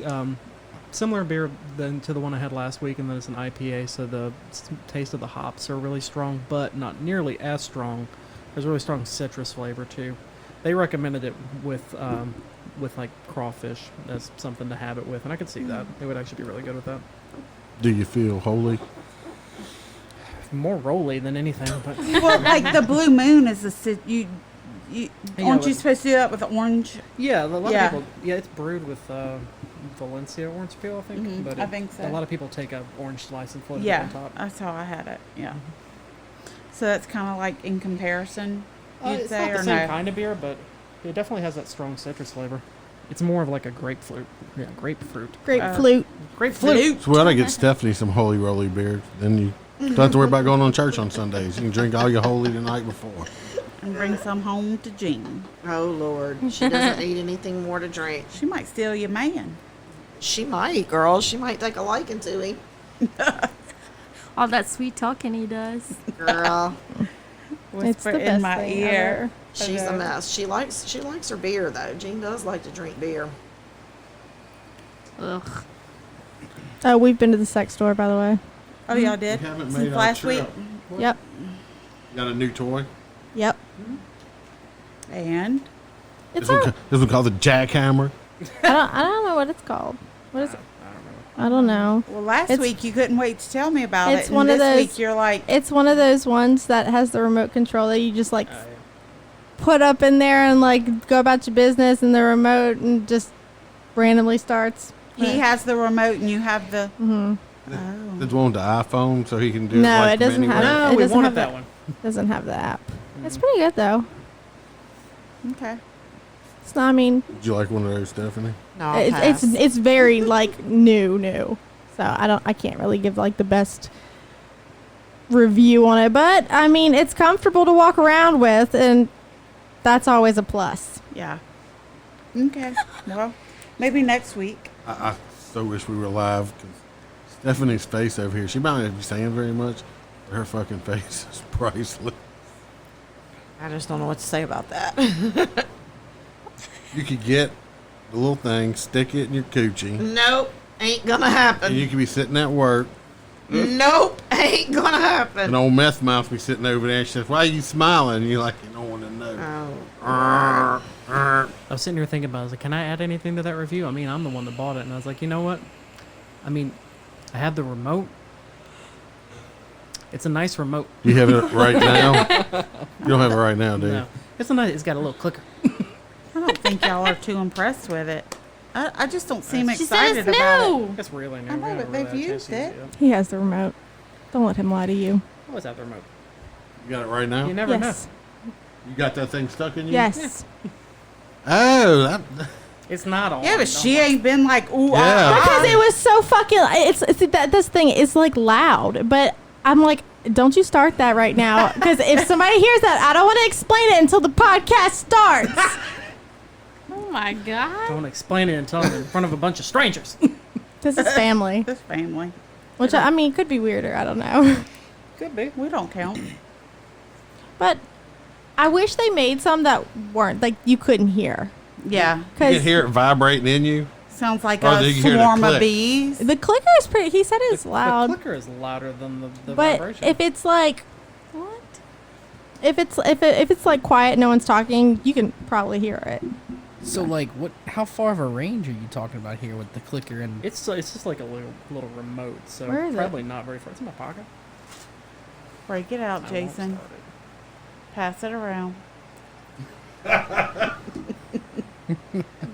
similar beer than to the one I had last week, and then it's an IPA, so the taste of the hops are really strong, but not nearly as strong. There's a really strong citrus flavor too. They recommended it with like crawfish as something to have it with, and I could see that. It would actually be really good with that. Do you feel holy? More rolly than anything, but Well, like the Blue Moon is aren't you but- supposed to do that with orange? yeah, a lot Yeah. of people. Yeah, it's brewed with Valencia orange peel, I think. Mhm, But I think so. A lot of people take a orange slice and float it Yeah, on top. that's how I had it. Yeah. So that's kind of like in comparison, you'd It's say, not the or same no? kind of beer, but it definitely has that strong citrus flavor. It's more of like a grapefruit. Yeah, grapefruit. Grapefruit. Grapefruit. So we ought to get Stephanie some Holy Roly beer. Then you don't have to worry about going on church on Sundays. You can drink all your holy the night before. And bring some home to Jean. Oh, Lord. She doesn't need anything more to drink. She might steal your man. She might, girl. She might take a liking to him. All that sweet talking he does. Girl, Whisper the in best my thing ear. ever. she's a mess. She likes her beer, though. Jean does like to drink beer. Ugh. Oh, we've been to the sex store, by the way. Oh, y'all did? We haven't Since made our last week? trip. Yep. Got a new toy. Yep. And? It's This one called the Jackhammer. I don't know what it's called. What is it? I don't know. Well, last It's- week you couldn't wait to tell me about it. It's and one of this those. week you're like, It's one of those ones that has the remote control that you just like put up in there and like go about your business, and the remote and just randomly starts. he has the remote and you have the. Mm-hmm. Oh. It's one with the iPhone, so he can do No, it. Like it doesn't from have. anywhere. No, it we doesn't wanted have that the- one. Doesn't have the app. It's pretty good though. Okay. It's not. I mean, Would you like one of those, Stephanie? No, it's very like new. So I can't really give like the best review on it, but I mean it's comfortable to walk around with, and that's always a plus. Yeah. Okay. Well, maybe next week. I so wish we were live because Stephanie's face over here. She might not be saying very much, but her fucking face is priceless. I just don't know what to say about that. You could get the little thing, stick it in your coochie, Nope, ain't gonna and happen. you could be sitting at work. Nope, ain't gonna happen. An old meth mouth be sitting over there and she says, "Why are you smiling?" And you're like, "You don't want to know." Oh, I was sitting here thinking about it. I was like, can I add anything to that review? I mean, I'm the one that bought it. And I was like, you know what? I mean, I have the remote. It's a nice remote. You have it right now? You don't have it right now, do you? No. It's got a little clicker. I don't think y'all are too impressed with it. I just don't seem She said excited it's about it. new. It's really new. I know, We haven't but they've really had a chance used to use it. yet. He has the remote. Don't let him lie to you. I always have the remote. You got it right now? You never Yes. You got that thing stuck in you? Yes. Oh, that, know. It's not on. Yeah, but she ain't been like, ooh, Yeah. Because it was so fucking. It's that this thing is like loud, but I'm like, don't you start that right now? Because if somebody hears that, I don't want to explain it until the podcast starts. Oh my god. Don't explain it until I'm in front of a bunch of strangers. This is family, this family. which I mean could be weirder. I don't know, Could be. We don't count. but I wish they made some that weren't like you couldn't hear. Yeah. you Because can hear it vibrating in you. Sounds like Or a you can hear the swarm of click. bees. the clicker is pretty. He said it's loud, The clicker is louder than the but vibration. if it's like, what? If it's like quiet, no one's talking, you can probably hear it. So, like, what? How far of a range are you talking about here with the clicker and? it's just like a little remote, so Where is it? probably not very far. It's in my pocket. Break it out, I won't Jason. start it. Pass it around.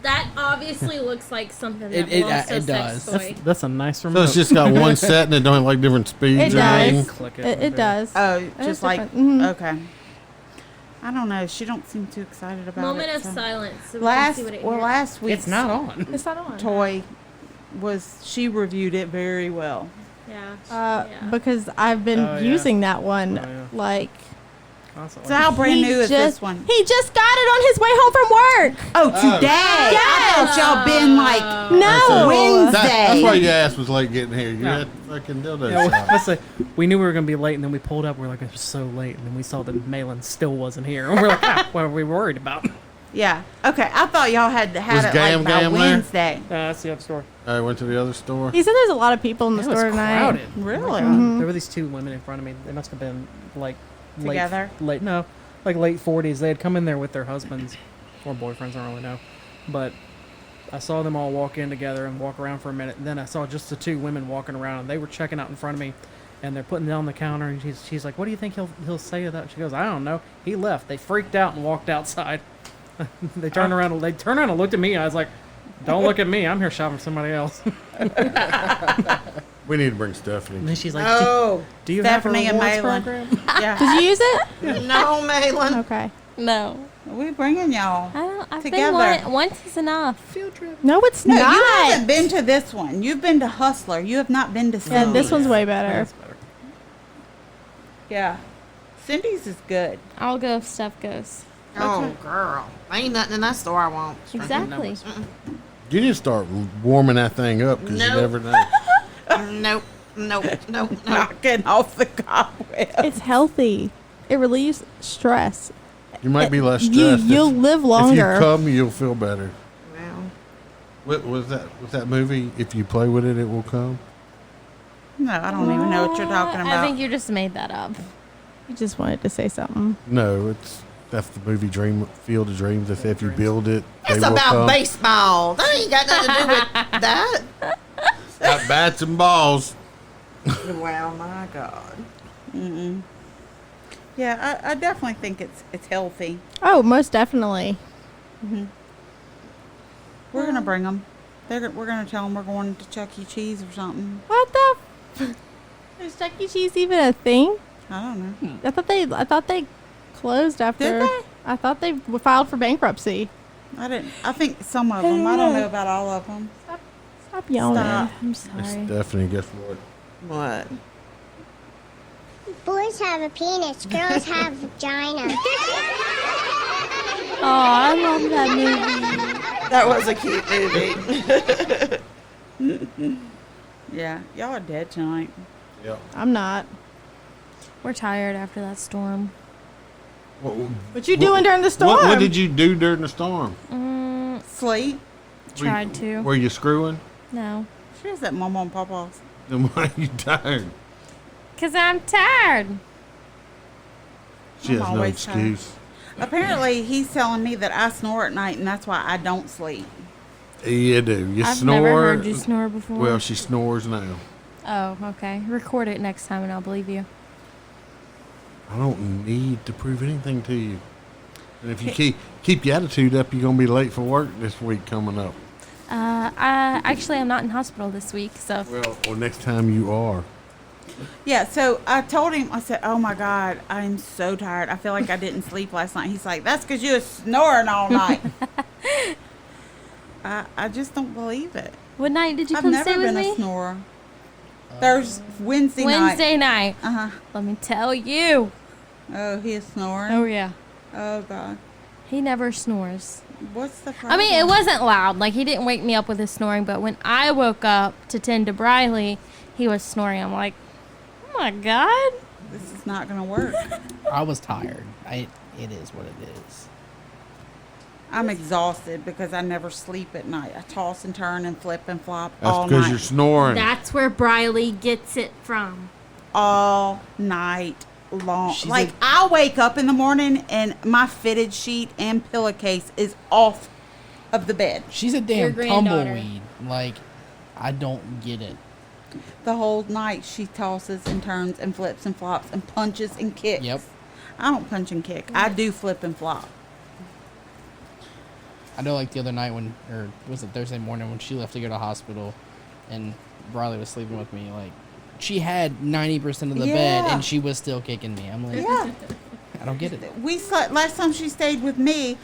That obviously looks like something that It- belongs to a it sex does. toy. That's a nice So remote. it's just got one set and it don't have like different speeds It or anything. does. Click It and does. Oh, It is just like, different. Mhm. okay. I don't know. She don't seem too excited about Moment it. of silence. So Last we can see what it hears. last week It's not on. It's not on. toy she reviewed it very well. Yeah. Because I've been Oh, yeah. using that one, Oh, yeah. like. Constantly. So how brand new is this one? He just got it on his way home from work. Oh, today? I thought y'all been like No. Wednesday. That's why your ass was late getting here. You had fucking dildo Yeah, shop. let's say we knew we were gonna be late, and then we pulled up. We're like, it's so late, and then we saw that Malin still wasn't here, and we're like, what are we worried about? Yeah. Okay. I thought y'all had Was it Gam like by Gam there? Wednesday. That's the other story. I went to the other store. He said there's a lot of people in the It was store tonight. crowded. Really? There were these two women in front of me. They must have been like Together? late 40s. They had come in there with their husbands or boyfriends. I don't really know, but I saw them all walk in together and walk around for a minute. And then I saw just the two women walking around, and they were checking out in front of me, and they're putting down the counter. And she's like, "What do you think he'll say to that?" She goes, "I don't know." He left. They freaked out and walked outside. They turned around. They turned around and looked at me. I was like, "Don't look at me. I'm here shopping for somebody else." We need to bring Stephanie. And then she's like, Oh, "Do you have a Stephanie and rewards Malin. program?" Yeah. Did you use it? No, Malin. Okay. No. We bringing y'all I've together. been once is enough. Field trip. No, it's No, not. you haven't been to this one. You've been to Hustler. You have not been to Yeah, Cindy's. this one's way better. That's better. Yeah. Cindy's is good. I'll go if Steph goes. Oh, girl. Ain't nothing in that store I won't. Exactly. You need to start warming that thing up because you Nope. never know. Nope. Knocking off the cobwebs. It's healthy. It relieves stress. You might be less You- stressed. you'll live longer. If you come, you'll feel better. Well, What was that movie? If you play with it, it will come. No, I don't even know what you're talking about. I think you just made that up. You just wanted to say something. No, that's the movie Field of Dreams. They say if you build it, they it's will about come. baseball. That ain't got nothing to do with that. Got bats and balls. Well, my God. Yeah, I definitely think it's healthy. Oh, most definitely. We're gonna bring them. We're gonna tell them we're going to Chuck E. Cheese or something. What the? Is Chuck E. Cheese even a thing? I don't know. I thought they closed after. Did they? I thought they filed for bankruptcy. I didn't. I think some of them. I don't know about all of them. Stop yelling. Stop. I'm sorry. Stephanie, guess what? What? Boys have a penis, girls have vagina. Oh, I love that movie. That was a cute movie. Yeah, y'all are dead tonight. Yeah. I'm not. We're tired after that storm. What you doing during the storm? What did you do during the storm? Sleep. Tried to. Were you screwing? No. She was at Mama and Papa's. Then why are you tired? Because I'm tired. She I'm has no always tired. excuse. Apparently, he's telling me that I snore at night, and that's why I don't sleep. You do. You I've snore. never heard you snore before. Well, she snores now. Oh, okay. Record it next time and I'll believe you. I don't need to prove anything to you. And if you keep your attitude up, you're gonna be late for work this week coming up. I'm not in hospital this week, so. Well, next time you are. Yeah, so I told him, I said, oh my God, I'm so tired. I feel like I didn't sleep last night. He's like, that's because you was snoring all night. I just don't believe it. What night did you I've come never stay with been me? a snorer. There's Wednesday night. Wednesday night. Uh-huh. Let me tell you. Oh, he is snoring? Oh, yeah. Oh, God. He never snores. What's the I problem? mean, it wasn't loud. Like, he didn't wake me up with his snoring, but when I woke up to tend to Briley, he was snoring. I'm like, oh my God. This is not going to work. I was tired. It is what it is. I'm exhausted because I never sleep at night. I toss and turn and flip and flop That's all because night. you're snoring. That's where Briley gets it from. All night long. She's Like, I wake up in the morning and my fitted sheet and pillowcase is off of the bed. She's a Your damn granddaughter. tumbleweed. Like, I don't get it. The whole night she tosses and turns and flips and flops and punches and kicks. Yep. I don't punch and kick. I do flip and flop. I know, like, the other night or was it Thursday morning when she left to go to the hospital and Riley was sleeping with me, like, she had 90% of the bed Yeah. and she was still kicking me. I'm like, Yeah. I don't get it. We slept last time she stayed with me.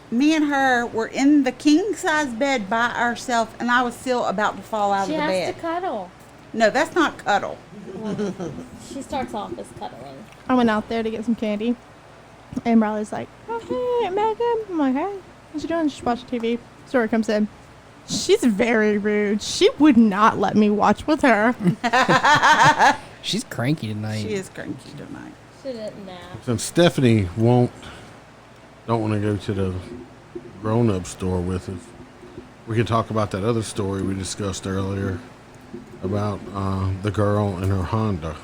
Me and her were in the king size bed by ourselves, and I was still about to fall out She of the has bed. to cuddle. No, that's not cuddle. She starts off as cuddling. I went out there to get some candy, and Riley's like, "Oh, hey, Megan." I'm like, "Hey, what you doing?" She's watching TV. Story comes in. She's very rude. She would not let me watch with her. She's cranky tonight. She is cranky tonight. She didn't nap. Since Stephanie don't want to go to the grown-up store with us, we can talk about that other story we discussed earlier about the girl and her Honda.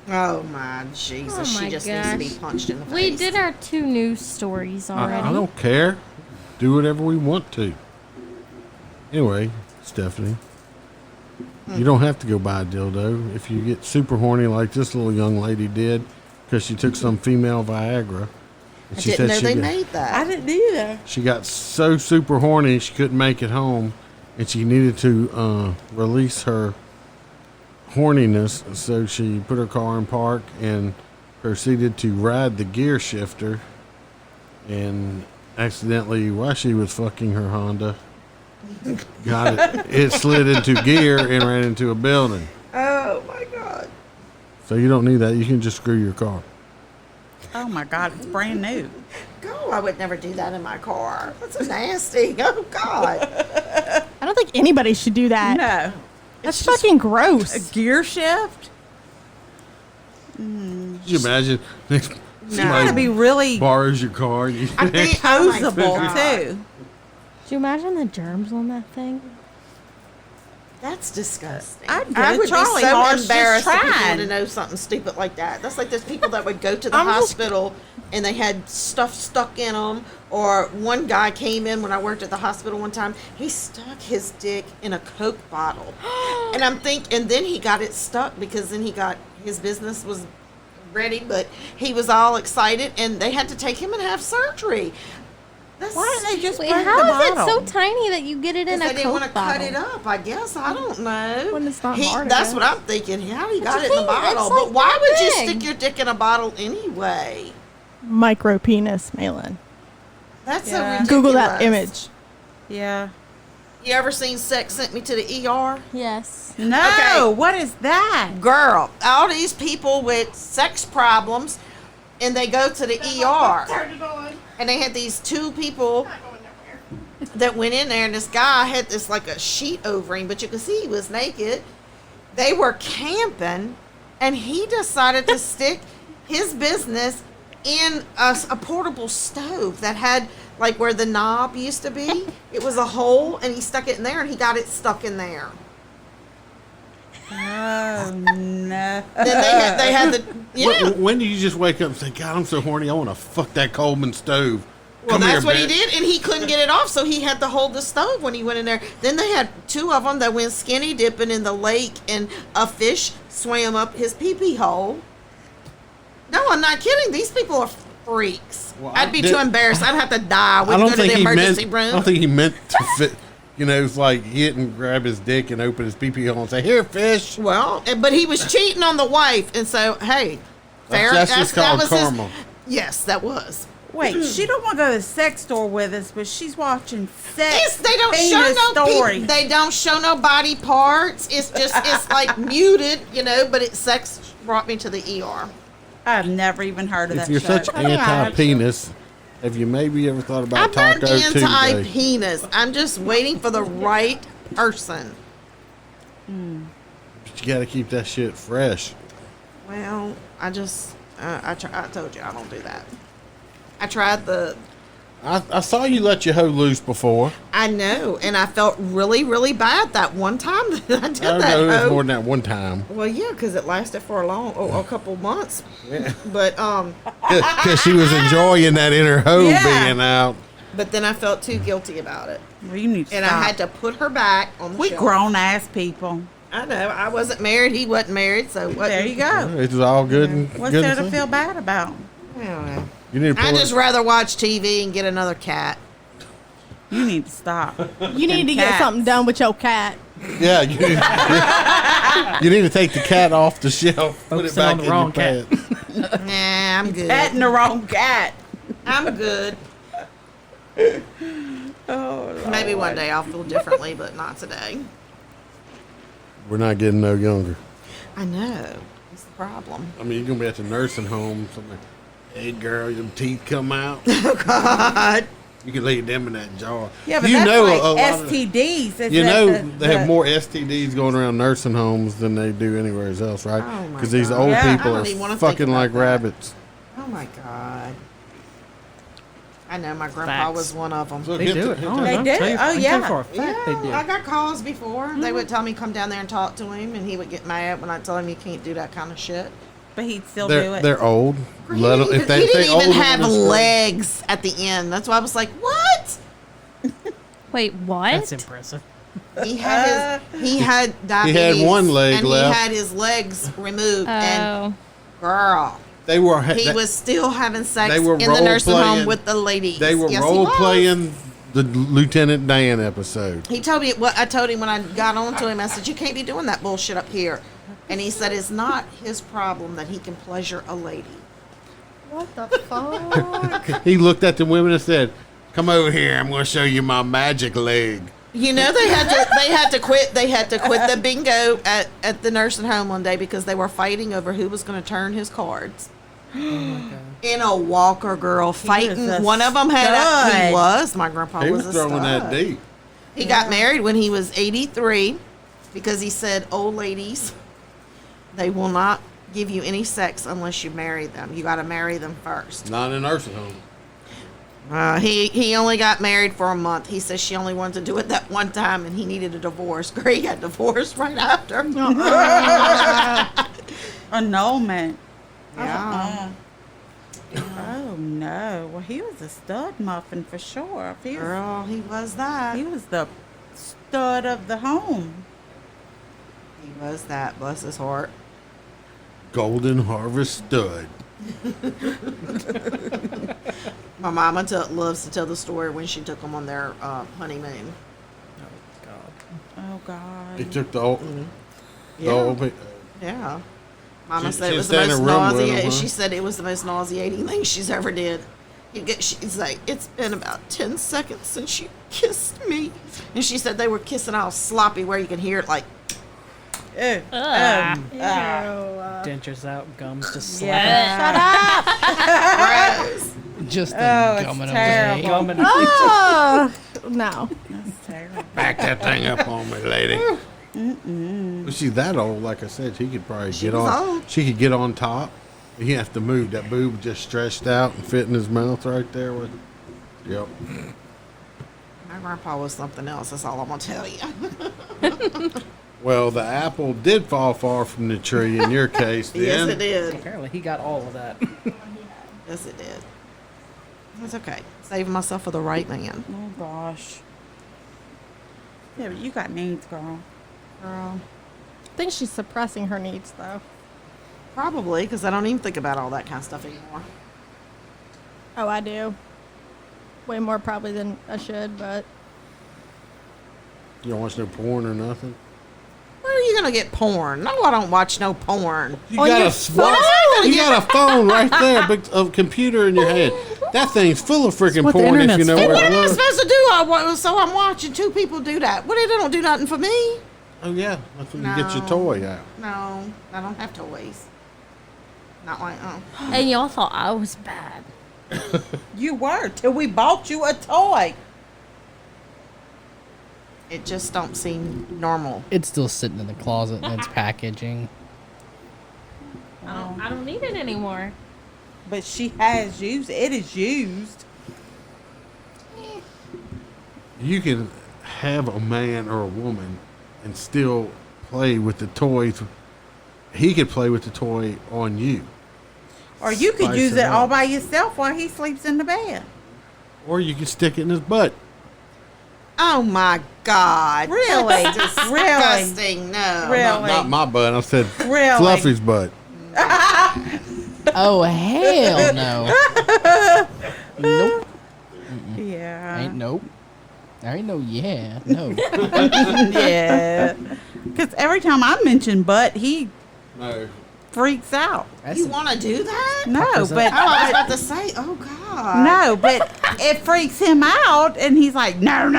Oh my Jesus! Oh my she just needs to be gosh. punched in the face. We did our 2 news stories already. I don't care. Do whatever we want to. Anyway, Stephanie, you don't have to go buy a dildo if you get super horny like this little young lady did because she took some female Viagra. And I didn't know they made that. I didn't either. She got so super horny she couldn't make it home, and she needed to release her horniness, so she put her car in park and proceeded to ride the gear shifter, and accidentally, while she was fucking her Honda, it slid into gear and ran into a building. Oh my God! So you don't need that. You can just screw your car. Oh my God, it's brand new. Oh, I would never do that in my car. That's so nasty. Oh God! I don't think anybody should do that. No. That's fucking gross. A gear shift? Could you imagine? You gotta be really borrows your car. You I think oh my posable God. too. Do you imagine the germs on that thing? That's disgusting. I'd get I a would Charlie be so horse just embarrassed for people trying. to know something stupid like that. That's like those people that would go to the I'm just- hospital and they had stuff stuck in them. Or one guy came in when I worked at the hospital one time. He stuck his dick in a Coke bottle, and and then he got it stuck because then his business was ready, but he was all excited, and they had to take him and have surgery. Why didn't they just Wait, break the how is it bottle? so tiny that you get it in a They didn't want to Coke bottle? cut it up, I guess. I don't know. When it's not hard, I That's guess. what I'm thinking. How he got you it in the think? bottle? It's But like why would you big. stick your dick in a bottle anyway? Micro penis, Malin. That's so Yeah. ridiculous. Google that image. Yeah. You ever seen Sex Sent Me to the ER? Yes. No, Okay. what is that? Girl, all these people with sex problems, and they go to the ER. And they had these 2 people that went in there, and this guy had this like a sheet over him, but you could see he was naked. They were camping, and he decided to stick his business in a portable stove that had like where the knob used to be. It was a hole, and he stuck it in there, and he got it stuck in there. Oh no. Then they had the When do you just wake up and say, God, I'm so horny, I want to fuck that Coleman stove? Well, Come that's here, what he bitch." did, and he couldn't get it off, so he had to hold the stove when he went in there. Then they had 2 of them that went skinny dipping in the lake, and a fish swam up his pee-pee hole. No, I'm not kidding. These people are freaks. Well, I'd be I too did- embarrassed. I'd have to die. I I wouldn't don't go to think the he emergency meant. room. I don't think he meant to fit. You know, it's like he didn't grab his dick and open his pee-pee hole and say, "Here, fish." Well, but he was cheating on the wife, and so hey, fair. That's just that called was his- karma. Yes, that was. Wait, she don't want to go to the sex store with us, but she's watching sex. They don't penis show no stories. peop- They don't show no body parts. It's just it's like muted, you know. But sex brought me to the ER. I've never even heard of If that you're show. such anti-penis, have you maybe ever thought about I'm not Taco Tuesday? anti-penis. I'm just waiting for the right person. But you got to keep that shit fresh. Well, I just I told you I don't do that. I tried the. I saw you let your hoe loose before. I know, and I felt really, really bad that one time that I did I that. know it was hoe. more than that one time. Well, yeah, because it lasted for a couple months. Yeah. But Because she was enjoying that inner hoe Yeah. being out. But then I felt too guilty about it. Well, you need to And stop. I had to put her back on the We shelf. grown ass people. I know. I wasn't married. He wasn't married. So what? There you go. It was all good and What's good there and to fun. feel bad about? I don't know. You need to I'd pull just it. rather watch TV and get another cat. You need to stop. You need to get something done with your cat. Yeah, you need to take the cat off the shelf. Put it Focusing on back the in wrong your cat. pants. Nah, I'm good. Petting the wrong cat. I'm good. Oh, Maybe one day I'll feel differently, but not today. We're not getting no younger. I know. That's the problem. I mean, you're gonna be at the nursing home. Something. Hey, girl, your teeth come out. Oh God. You can leave them in that jar. Yeah, but you that's know like a lot of- STDs. You know they have more STDs going around nursing homes than they do anywhere else, right? Oh, my Because these God. old Yeah. people I are don't even wanna think fucking about like that. rabbits. Oh my God. I know my grandpa Facts. was one of them. So They get do the- it. get Oh, the- They no, do? tell you- Oh, I can tell yeah. you for a fact they do. I got calls before. They would tell me come down there and talk to him, and he would get mad when I told him you can't do that kind of shit. But he'd still do They're it. they're old. Let 'em- if they he didn't they old even enough have to scream. legs at the end. That's why I was like, what? Wait, what? That's impressive. He had diabetes. one leg and left. he had his legs removed. Oh. And girl, They were he was still having sex they were in the role nursing home playing- with the ladies. They were Yes, he role was. playing the Lieutenant Dan episode. He told me what I told him when I got on to him. I said, you can't be doing that bullshit up here. And he said it's not his problem that he can pleasure a lady. What the fuck? He looked at the women and said, "Come over here. I'm going to show you my magic leg." You know they had to quit the bingo at the nursing home one day because they were fighting over who was going to turn his cards. In a walker, girl, fighting. a One of them stud. he was. My grandpa He was was a throwing stud. that deep. He got married when he was 83 because he said old ladies, they will not give you any sex unless you marry them. You got to marry them first. Not in a nursing home. He only got married for a month. He says she only wanted to do it that one time, and he needed a divorce. Greg got divorced right after. Annulment. Yeah. Oh no. Well, he was a stud muffin for sure. He was, Girl, he was that. he was the stud of the home. He was that. Bless his heart. Golden Harvest stud. My mama loves to tell the story when she took them on their honeymoon. Oh God. He took the old, Yeah. Yeah. Mama She- said she it was stayed the in most a room with him, nauseating. huh? She said it was the most nauseating thing she's ever did. She's like, it's been about 10 seconds since you kissed me. And she said they were kissing all sloppy where you can hear it like, Ew. Dentures out, gums just slapping. Yeah. gross. Just Oh, it's gumming terrible. away. Gumming. Oh, no. That's terrible. Back that thing up on me, lady. Well, she's that old. Like I said, she could probably get was on. old. She could get on top. He has to move. That boob just stretched out and fit in his mouth right there. With, yep. My grandpa was something else. That's all I'm going to tell you. Well, the apple did fall far from the tree in your case. Yes, then. it did. Apparently, he got all of that. Yes, it did. That's okay. Saving myself for the right man. Oh gosh. Yeah, but you got needs, girl. Girl. I think she's suppressing her needs, though. Probably, because I don't even think about all that kind of stuff anymore. Oh, I do. Way more probably than I should, but You don't watch no porn or nothing. Where are you going to get porn? No, I don't watch no porn. You On got your a phone. You got a phone right there, a computer in your head. That thing's full of freaking what the porn. If you internet's know for. where What to am I look. supposed to do? So I'm watching two people do that. What? They don't do nothing for me. Oh yeah, that's when you get your No. toy out. No, I don't have toys. Not like, And y'all thought I was bad. You were till we bought you a toy. it just don't seem normal. It's still sitting in the closet in its packaging. I don't need it anymore. But she has used it. It is used. You can have a man or a woman and still play with the toys. He could play with the toy on you, Or you could Spice use it it all up. by yourself while he sleeps in the bed. or you can stick it in his butt. Oh my God. Really? That's disgusting. No. Really? Not my butt. I said Really? Fluffy's butt. Oh hell no! Nope. Yeah. Ain't nope. There ain't no yeah. No. Yeah. Because every time I mention butt, he No. freaks out. You want to do that? No, Fuck is but that? Oh, I was about to say, oh God. no, but it freaks him out, and he's like, no.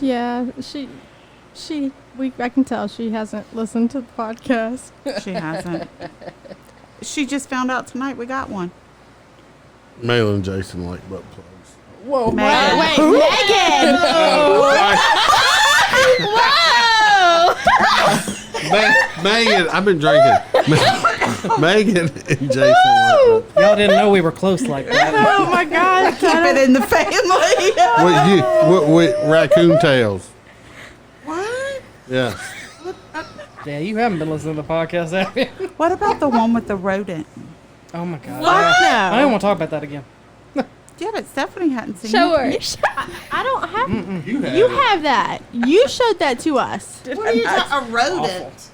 Yeah, I can tell she hasn't listened to the podcast. She hasn't. She just found out tonight we got one. Mel and Jason like butt plugs. Whoa. Megan. Wait, Megan! Whoa! Megan, I've been drinking. Megan and Jason like butt. Y'all didn't know we were close like that. Oh my God! Keep it in the family. With raccoon tails. What? Yeah. Yeah, you haven't been listening to the podcast, have you? What about the one with the rodent? Oh my God. Fuck no. I don't want to talk about that again. Yeah, but Stephanie hadn't seen Show it. her. I don't have. You have You it. have that. You showed that to us. What are you talking? A rodent?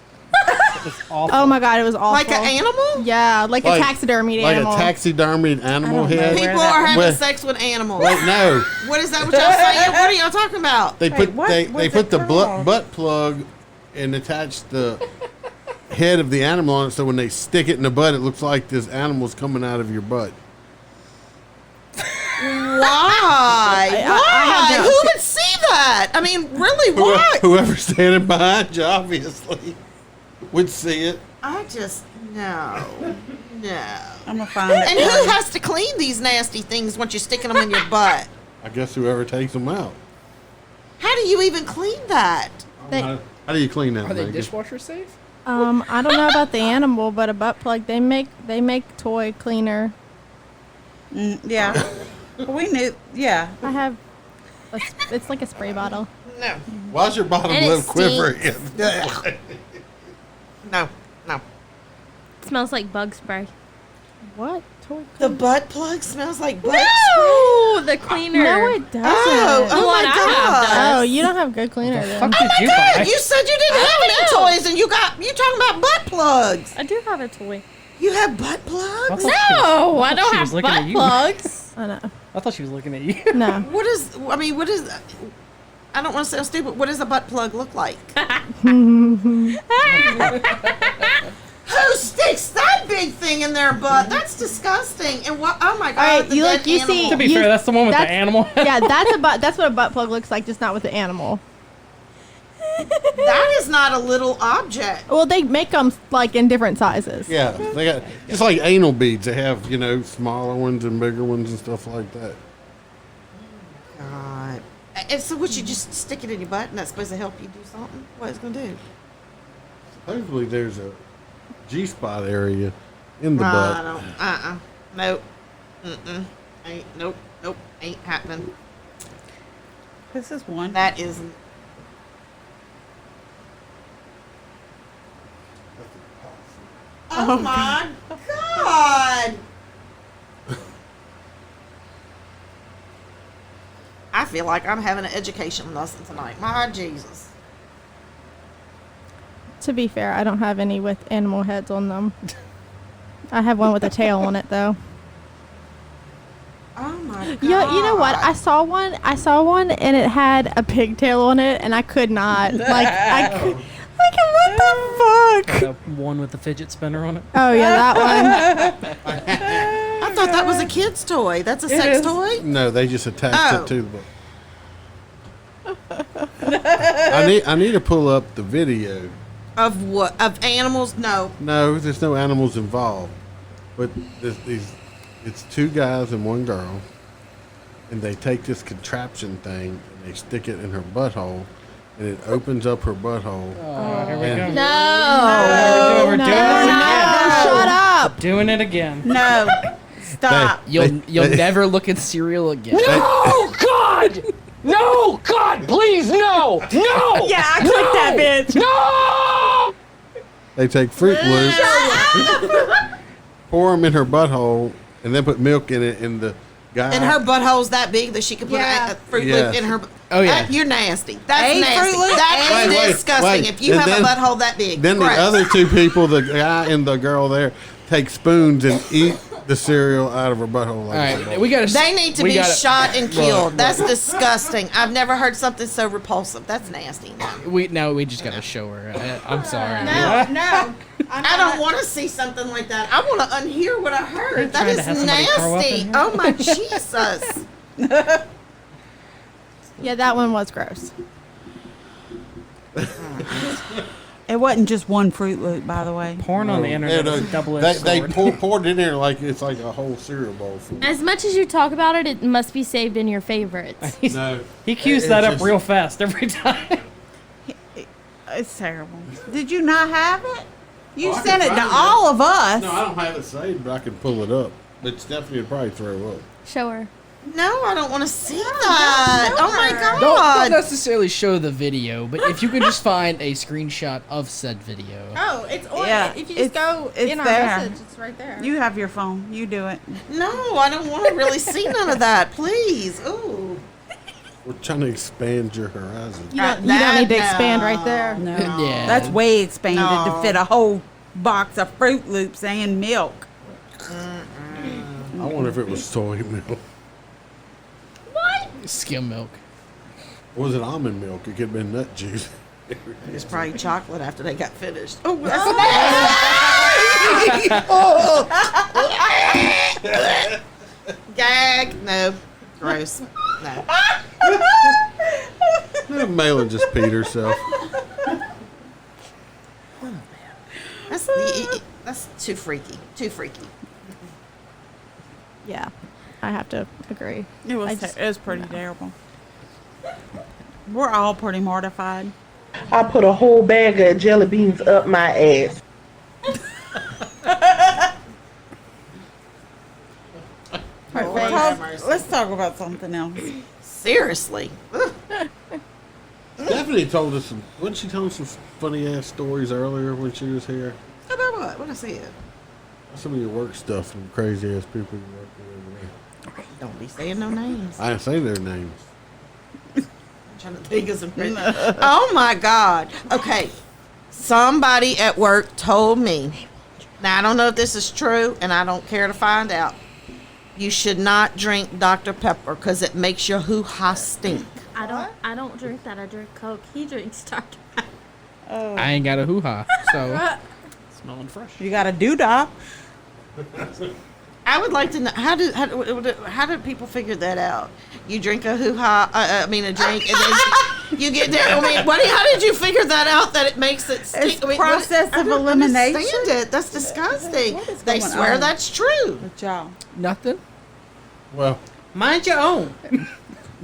It's awful. Oh my God! It was awful. Like an animal? Yeah, like a taxidermied Like animal. a taxidermied animal head. People are having Wait. sex with animals. Wait, no. What is that? What y'all saying? What are y'all talking about? They put what they was put it the called? butt plug and attach the head of the animal on it, so when they stick it in the butt, it looks like this animal's coming out of your butt. Why? Why? Who would see that? I mean, really, why? Whoever's standing behind you, obviously, would see it. I just no. I'm gonna find it. And who has to clean these nasty things once you're sticking them in your butt? I guess whoever takes them out. How do you even clean that? How do you clean that? Are they Megan? dishwasher safe? I don't know about the animal, but a butt plug. They make toy cleaner. Yeah. We knew. Yeah. I have. It's like a spray bottle. No. Why's your bottom And it lip quivering? No. It smells like bug spray. What toy? The butt plug smells like butt No, the cleaner. No, it doesn't. Oh The one my I have God. does. Oh, you don't have good cleaner The then. fuck did you Dad, buy? you said you didn't have any toys, and you talking about butt plugs. I do have a toy. You have butt plugs? No, I don't she have was looking at butt you. plugs. I know. I thought she was looking at you. No. What is? I don't want to sound stupid. What does a butt plug look like? Who sticks that big thing in their butt? That's disgusting. And what? Oh my God! All right, the you dead look. You see. animal. To be fair, that's the one with the animal. Yeah, that's what a butt plug looks like, just not with the animal. That is not a little object. Well, they make them like in different sizes. Yeah, they got just like anal beads. They have smaller ones and bigger ones and stuff like that. God. And so what? You just stick it in your butt, and that's supposed to help you do something? What it's gonna do? Supposedly there's a G-spot area in the I butt. don't. Nope. Ain't. Nope. Ain't happening. This is one. That isn't. Oh my God! I feel like I'm having an education lesson tonight. My Jesus. To be fair, I don't have any with animal heads on them. I have one with a tail on it though. Oh my God. Yeah, you know what? I saw one and it had a pigtail on it, and I could not what the fuck? The one with the fidget spinner on it. Oh yeah, that one. I thought that was a kid's toy. That's a sex toy? No, they just attached Oh. it to the butt. I need to pull up the video. Of what? Of animals? No. No, there's no animals involved, but it's two guys and one girl, and they take this contraption thing and they stick it in her butthole, and it opens up her butthole. Oh, here we go. No. We're doing it No, shut up. Doing it again. No. Stop. You'll never look at cereal again. No, God! No, God, please, no! No! Yeah, I clicked that bitch. No! They take Fruit Loops, pour them in her butthole, and then put milk in it, and the guy. And her butthole's that big that she could put a Fruit Loop Yes. in her. Oh, yeah. You're nasty. That's A nasty. Fruit Loop? That is Wait, disgusting. If you and have then- a butthole that big. Then the Gross. other two people, the guy and the girl there, take spoons and eat the cereal out of her butthole. Like All right, we gotta. They need to we be gotta- shot and killed. Look, That's disgusting. I've never heard something so repulsive. That's nasty. We just gotta show her. I'm sorry. No. I don't want to see something like that. I want to unhear what I heard. That trying to have is somebody throw up in nasty. here? Oh my Jesus. Yeah, that one was gross. It wasn't just one Fruit Loop, by the way. Porn on the internet is a double-edged They sword. poured it in there like it's like a whole cereal bowl full. As much as you talk about it, it must be saved in your favorites. No. He cues that up real fast every time. It's terrible. Did you not have it? You Oh, I sent can it to find all of us. No, I don't have it saved, but I can pull it up. But Stephanie would probably throw up. Show her. No, I don't want to see that. Oh my Don't God. necessarily show the video, but if you can just find a screenshot of said video. Oh, it's on. Yeah, If you just go it's in our there. message, it's right there. You have your phone. You do it. No, I don't want to really see none of that. Please. Ooh. We're trying to expand your horizon. You don't need to expand right there. No. Yeah. That's way expanded to No. fit a whole box of Fruit Loops and milk. I wonder if it was soy milk. Skim milk. Or was it almond milk? It could have been nut juice. It's probably chocolate after they got finished. Oh, that's nasty. Gag. No. Gross. No. Malin just peed herself. That's too freaky. Too freaky. Yeah, I have to agree. It was pretty terrible. We're all pretty mortified. I put a whole bag of jelly beans up my ass. Let's talk about something else. Seriously. Stephanie told us wasn't she telling some funny ass stories earlier when she was here? About what? What I said? Some of your work stuff and crazy ass people you work with over there. Don't be saying no names. I didn't say their names. I'm trying to think of some crazy. Oh my God. Okay. Somebody at work told me. Now I don't know if this is true, and I don't care to find out. You should not drink Dr. Pepper because it makes your hoo-ha stink. I don't drink that. I drink Coke. He drinks Dr. Pepper. I ain't got a hoo-ha, so. Smelling fresh. You got a doodah. I would like to know how did people figure that out? You drink a hoo-ha, a drink, and then you get there. I mean, how did you figure that out that it makes it stink? It's process of elimination. I don't understand it. That's disgusting. They going swear on? that's true. Good job. Nothing. Well, Mind your own.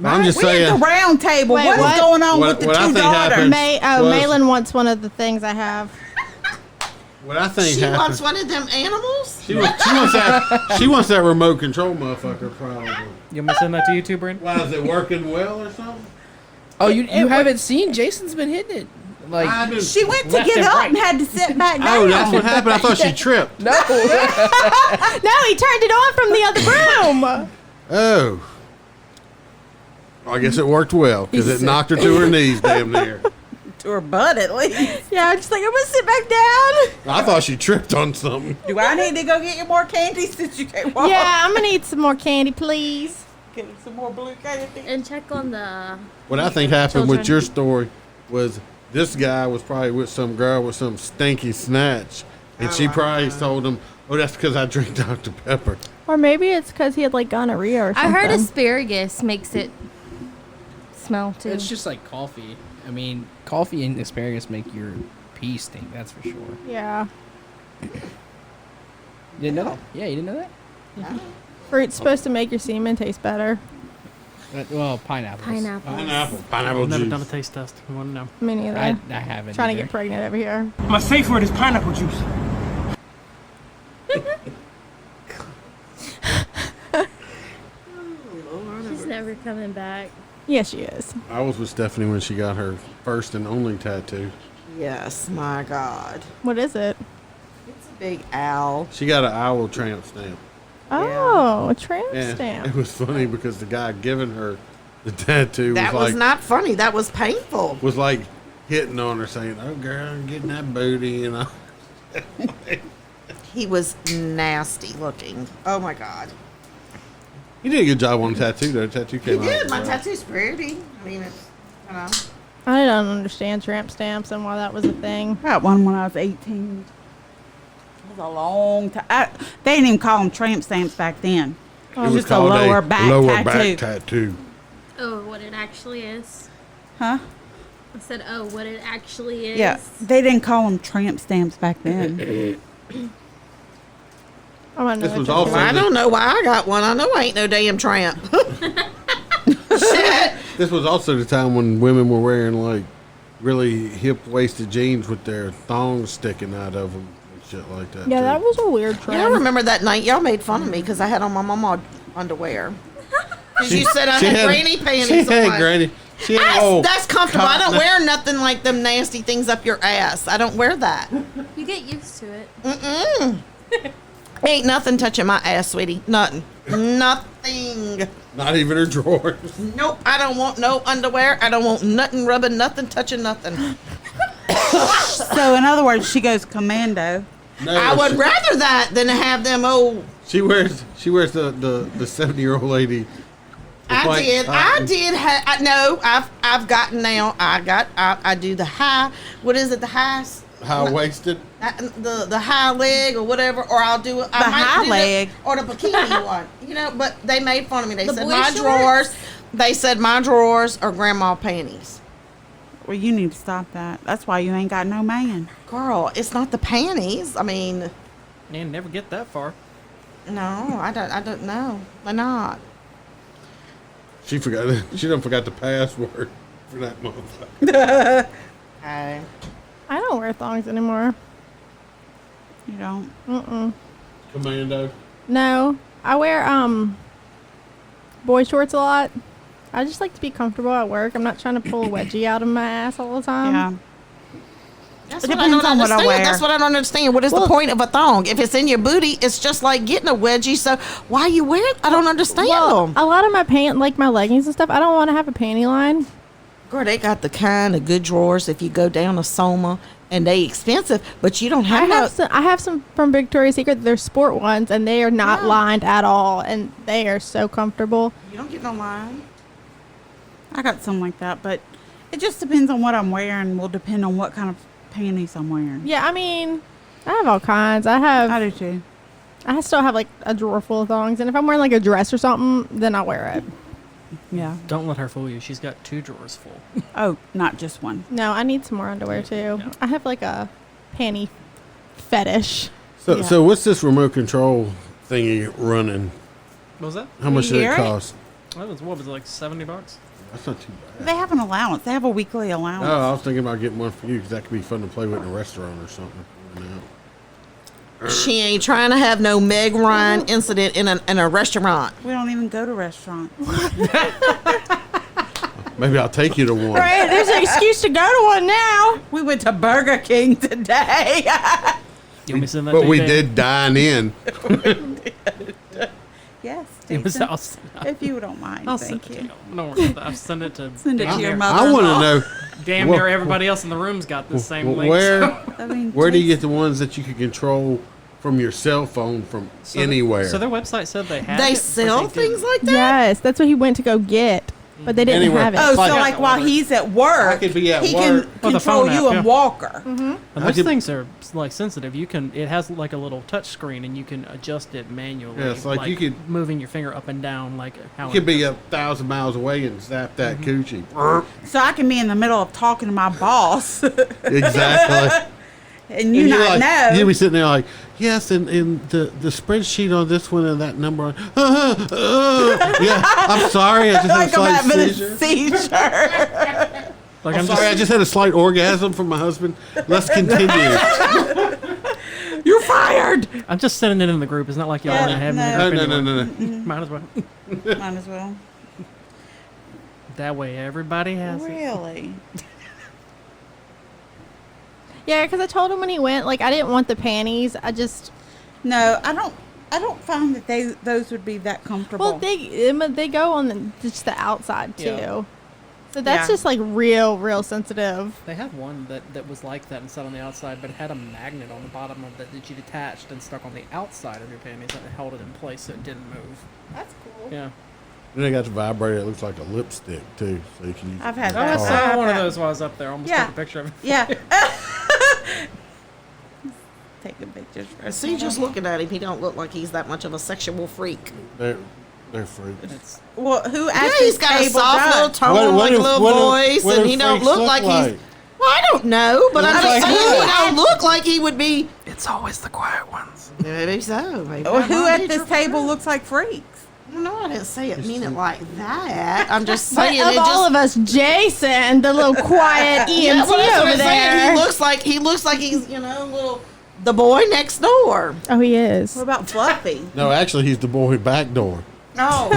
I'm just We at saying. the round table. Wait, what is what? going on What- with the what I two think daughters? happened- was- Malin wants one of the things I have. What I think She happened. wants one of them animals. She wants that remote control motherfucker probably. You want me to send that to you too, Brent? Why is it working well or something? Oh, you haven't seen? Jason's been hitting it. Like She went to Left get and up right. and had to sit back down. Oh, that's what happened. I thought she tripped. no. No, he turned it on from the other room. Oh. I guess it worked well because it knocked her to her knees damn near. To her butt, at least. Yeah, I'm just like, I'm gonna sit back down. I thought she tripped on something. Do I need to go get you more candy since you can't walk? Yeah, I'm gonna eat some more candy, please. Get you some more blue candy. And check on the. What I think happened with Children. your story was this guy was probably with some girl with some stinky snatch, and she probably told him, "Oh, that's because I drink Dr. Pepper." Or maybe it's because he had like gonorrhea or I something. heard asparagus makes it smell too. It's just like coffee. I mean, coffee and asparagus make your pee stink. That's for sure. Yeah. You didn't know that? Yeah, you didn't know that? Fruit's supposed to make your semen taste better. Well, pineapples. Pineapple. Pineapple I've never juice. done a taste test. I want to know. Me neither. I haven't. Trying to either. get pregnant over here. My safe word is pineapple juice. She's never coming back. Yes, she is. I was with Stephanie when she got her first and only tattoo. Yes, my God. What is it? It's a big owl. She got an owl tramp stamp. Oh, a tramp And stamp. it was funny because the guy giving her the tattoo That was was like not funny. That was painful. was like hitting on her, saying, "Oh, girl, I'm getting that booty," you know. He was nasty looking. Oh my God. You did a good job on the tattoo, though. The tattoo He came out. did. My well. tattoo's pretty. I mean, it's, you know. I don't understand tramp stamps and why that was a thing. I got one when I was 18. was a long time. They didn't even call them tramp stamps back then. It was just a called lower back lower tattoo. back tattoo. Oh, what it actually is. Huh? I said, oh, what it actually is. Yeah, they didn't call them tramp stamps back then. This was also. I don't know why I got one. I know I ain't no damn tramp. Shit. This was also the time when women were wearing like really hip-waisted jeans with their thongs sticking out of them and shit like that. Yeah, too. that was a weird trend. Yeah, I remember that night y'all made fun of me because I had on my mama underwear. Because you said I had granny panties She on. had granny. She had That's comfortable. I don't wear nothing like them nasty things up your ass. I don't wear that. You get used to it. Mm-mm. Ain't nothing touching my ass, sweetie. Nothing. Nothing. Not even her drawers. Nope. I don't want no underwear. I don't want nothing rubbing, nothing touching, nothing. So, in other words, she goes commando. No, I would rather that than have them old. She wears the 70-year-old lady. I did. I've gotten now. I do the high. What is it? The high. High-waisted. The high leg or whatever, or I'll do it. The high leg or the bikini one. You know, but they made fun of me. They The said boy my shorts? drawers. They said my drawers are grandma panties. Well, you need to stop that. That's why you ain't got no man. Girl, it's not the panties. I mean, And never get that far. no, I don't know. Why not? She forgot. She done forgot the password for that motherfucker. Okay. I don't wear thongs anymore. You don't? Mm-mm. Commando. No, I wear boy shorts a lot. I just like to be comfortable at work. I'm not trying to pull a wedgie out of my ass all the time. Yeah. That's It what I depends don't on what I understand. wear. That's what I don't understand. What is the point of a thong? If it's in your booty, it's just like getting a wedgie. So why you wear it? I don't understand them. A lot of my like my leggings and stuff, I don't want to have a panty line. Girl, they got the kind of good drawers if you go down to Soma, and they expensive, but you don't have I have some from Victoria's Secret. They're sport ones, and they are not lined at all, and they are so comfortable. You don't get no line. I got some like that, but it just depends on what I'm wearing. Will depend on what kind of panties I'm wearing. Yeah, I mean, I have all kinds. I do too. I still have like a drawer full of thongs, and if I'm wearing like a dress or something, then I wear it. Yeah. Don't let her fool you. She's got 2 drawers full. Oh, not just one. No, I need some more underwear too. I have like a panty fetish. So what's this remote control thingy running? What was that? How much did it cost? That was, what was it, like $70? That's not too bad. They have an allowance. They have a weekly allowance. Oh, I was thinking about getting one for you because that could be fun to play with in a restaurant or something. You know? She ain't trying to have no Meg Ryan incident in a restaurant. We don't even go to restaurants. Maybe I'll take you to one. Right, there's an excuse to go to one now. We went to Burger King today. You want me to send that But to we you, did dine in. Yes, It was Jason, awesome. if you don't mind, I'll thank send you. it. No, don't worry about that. I'll send it to. Send it damn to your near- mother. I want to know. Damn Well, near everybody else in the room's got the same link. Where, so- I mean, where do you get the ones that you can control from your cell phone from anywhere? So their website said they had They it, but sell they things didn't. like that? Yes, that's what he went to go get, but they didn't Anywhere. have it. Oh, so Like- like while he's at work, I could be at he work. can Oh, the control phone you app, and yeah. Walker. And I those could- things are like sensitive. You can. It has like a little touch screen, and you can adjust it manually. Yeah, it's like you could- moving your finger up and down, like how. You could be 1,000 miles away and zap that coochie. So I can be in the middle of talking to my boss, Exactly. and you And not like, know. you'll be sitting there like, yes, and the spreadsheet on this one and that number on. Yeah, I'm sorry. I just had a like I'm slight having a seizure. seizure. Like I'm sorry, I just had a slight orgasm from my husband. Let's continue. You're fired. I'm just sending it in the group. It's not like y'all Yeah, want to have no. it in the group No. anyway. Might as well. Might as well. That way everybody has it. Really? Yeah, because I told him when he went, like I didn't want the panties. I just No, I don't. I don't find that those would be that comfortable. well they go on just the outside too. Yeah. So that's Yeah. just like real sensitive. They had one that was like that and set on the outside, but it had a magnet on the bottom of it that you detached and stuck on the outside of your panties and it held it in place so it didn't move. That's cool. Yeah. Then they got the vibrator that looks like a lipstick too, so you can use. I've had I that. saw I've one of had- those while I was up there. I almost Yeah. took a picture of it. Yeah. taking pictures for us. See, just looking at him, he don't look like he's that much of a sexual freak. They're freaks. Well, who Yeah, asked he's this got a table soft done? little tone, like a little voice, what and do he don't freaks look like he's. Well, I don't know, but I'm just saying he don't look like he would be. It's always the quiet ones. Maybe so. Maybe Well, I who might at be this your table friend. looks like freaks? No, I didn't say it. Mean it like that. I'm just But saying. of it all just, of us, Jason, the little quiet EMT yeah, well, that's what over I'm saying. there. He looks like he's little the boy next door. Oh, he is. What about Fluffy? No, actually, he's the boy back door. Oh,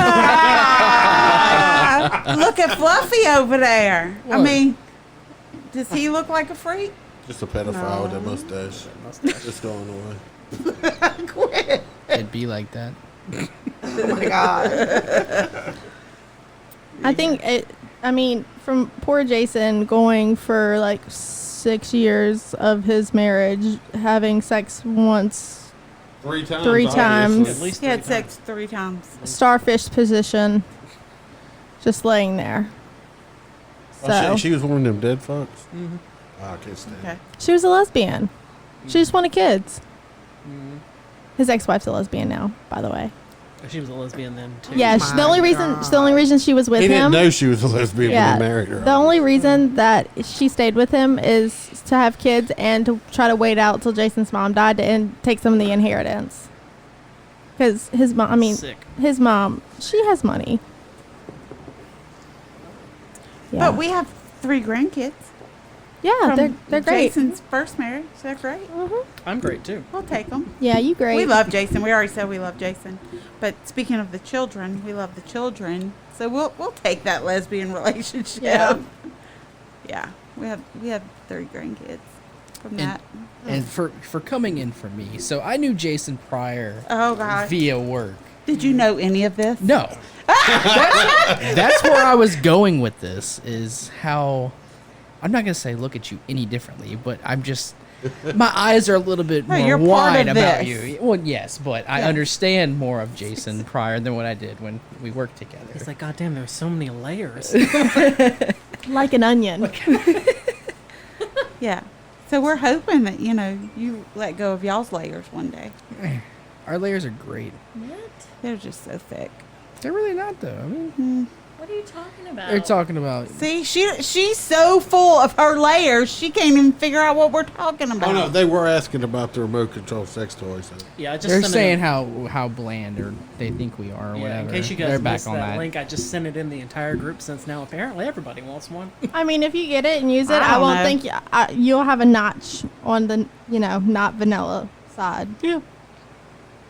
Look at Fluffy over there. I What? mean, does he look like a freak? Just a pedophile with a mustache. Just going away. quit. It'd be like that. Oh my god. I think from poor Jason going for like 6 years of his marriage, having sex once, 3 times. Three times. obviously. At least He had sex 3 times. starfish position, just laying there. So Oh, she was one of them dead fucks. Mm-hmm. Oh, I can't stand Okay. it. she was a lesbian. She just wanted kids. His ex-wife's a lesbian now, by the way. She was a lesbian then too. Yeah, the only reason she was with He him. didn't know she was a lesbian when he married her. The only reason that she stayed with him is to have kids and to try to wait out till Jason's mom died and take some of the inheritance. Because his mom, Sick. his mom, she has money. Yeah, But we have 3 grandkids. yeah, from they're great. Jason's first marriage. They're great. I'm great too. We'll take them. Yeah, you great. We love Jason. We already said we love Jason. But speaking of the children, we love the children. So we'll take that lesbian relationship. Yeah. Yeah. We have 3 grandkids from And, that. and for coming in for me, so I knew Jason prior Oh God. via work. Did you know any of this? No. That's where I was going with this, is how I'm not gonna say look at you any differently, but I'm just my eyes are a little bit No, more you're part wide of about this. you. Well, yes, but I Yeah. understand more of Jason prior than what I did when we worked together. It's like, God damn, there's so many layers. like an onion. Yeah. So we're hoping that, you let go of y'all's layers one day. Our layers are great. They're just so thick. They're really not though. I mean, What are you talking about? they're talking about. See, she's so full of her layers, she can't even figure out what we're talking about. Oh no, they were asking about the remote control sex toys. Yeah, I just They're sent saying it how bland or they think we are or in, whatever. in case you guys They're back missed on that, that. link, I just sent it in the entire group since now apparently everybody wants one. I mean, if you get it and use it, I I don't won't know. think you'll have a notch on the not vanilla side. Yeah.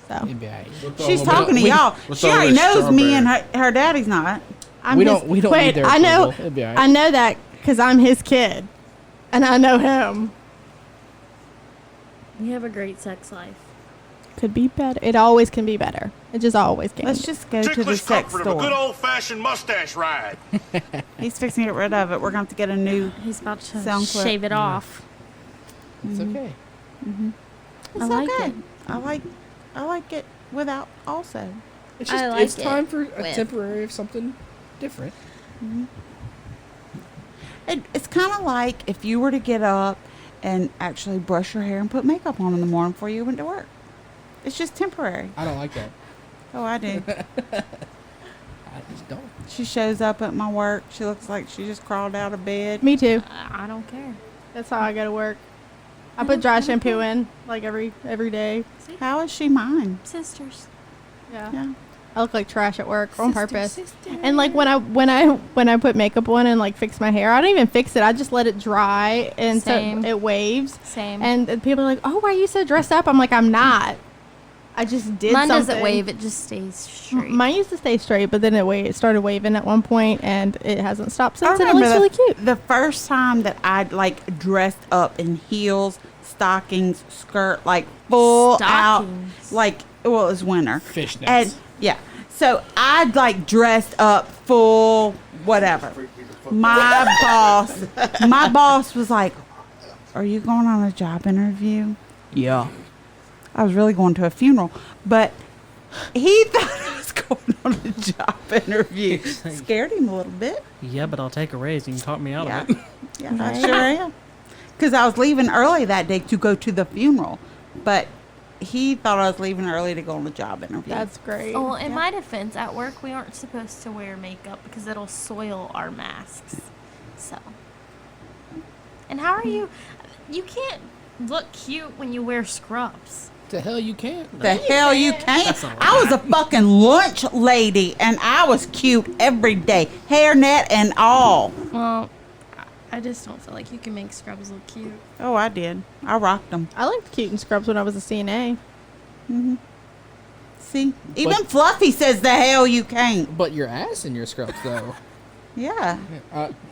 So It'd be alright. She's talking to y'all. She already knows me and her daddy's not. I'm We his- don't need wait, their I know. approval. It'd be alright. I know that because I'm his kid, and I know him. You have a great sex life. Could be better. It always can be better. It just always can. Let's just go to the sex comfort of a good store. old-fashioned mustache ride. He's fixing to get rid of it. We're going to have to get a new He's about to sound clip. shave it off. It's okay. It's I like okay. it. I like it without also. It's just I like it's time it for a with. temporary of something different. It's kind of like if you were to get up and actually brush your hair and put makeup on in the morning before you went to work. It's just temporary. I don't like that. Oh, I do. I just don't. She shows up at my work. She looks like she just crawled out of bed. Me too. I don't care. That's how I go to work. I put dry shampoo in like every day. How is she mine? Sisters. Yeah. I look like trash at work on purpose. Sister. And like when I put makeup on and like fix my hair, I don't even fix it. I just let it dry and Same. so it waves. Same. And people are like, "Oh, why are you so dressed up?" I'm like, "I'm not. I just did Mine something." doesn't wave. It just stays straight. Mine used to stay straight, but then it started waving at one point, and it hasn't stopped I since. And it remember looks really cute. the first time that I'd like dressed up in heels, stockings, skirt, like full Stockings. out, like it was winter. Fishnets. And yeah, so I'd like dressed up full whatever. My boss was like, "Are you going on a job interview?" Yeah. I was really going to a funeral, but he thought I was going on a job interview. Scared him a little bit. Yeah, but I'll take a raise. You can talk me out Yeah. of it. Yeah, I sure am. Because I was leaving early that day to go to the funeral. but he thought I was leaving early to go on a job interview. That's great. Oh, well, in my defense, at work we aren't supposed to wear makeup because it'll soil our masks. So. And how are you? You can't look cute when you wear scrubs. The hell you can't. The hell you can't. I was a fucking lunch lady, and I was cute every day, hairnet and all. Well, I just don't feel like you can make scrubs look cute. Oh, I did. I rocked them. I liked cute in scrubs when I was a CNA. Mm-hmm. See, even Fluffy says the hell you can't. But your ass in your scrubs, though. Yeah.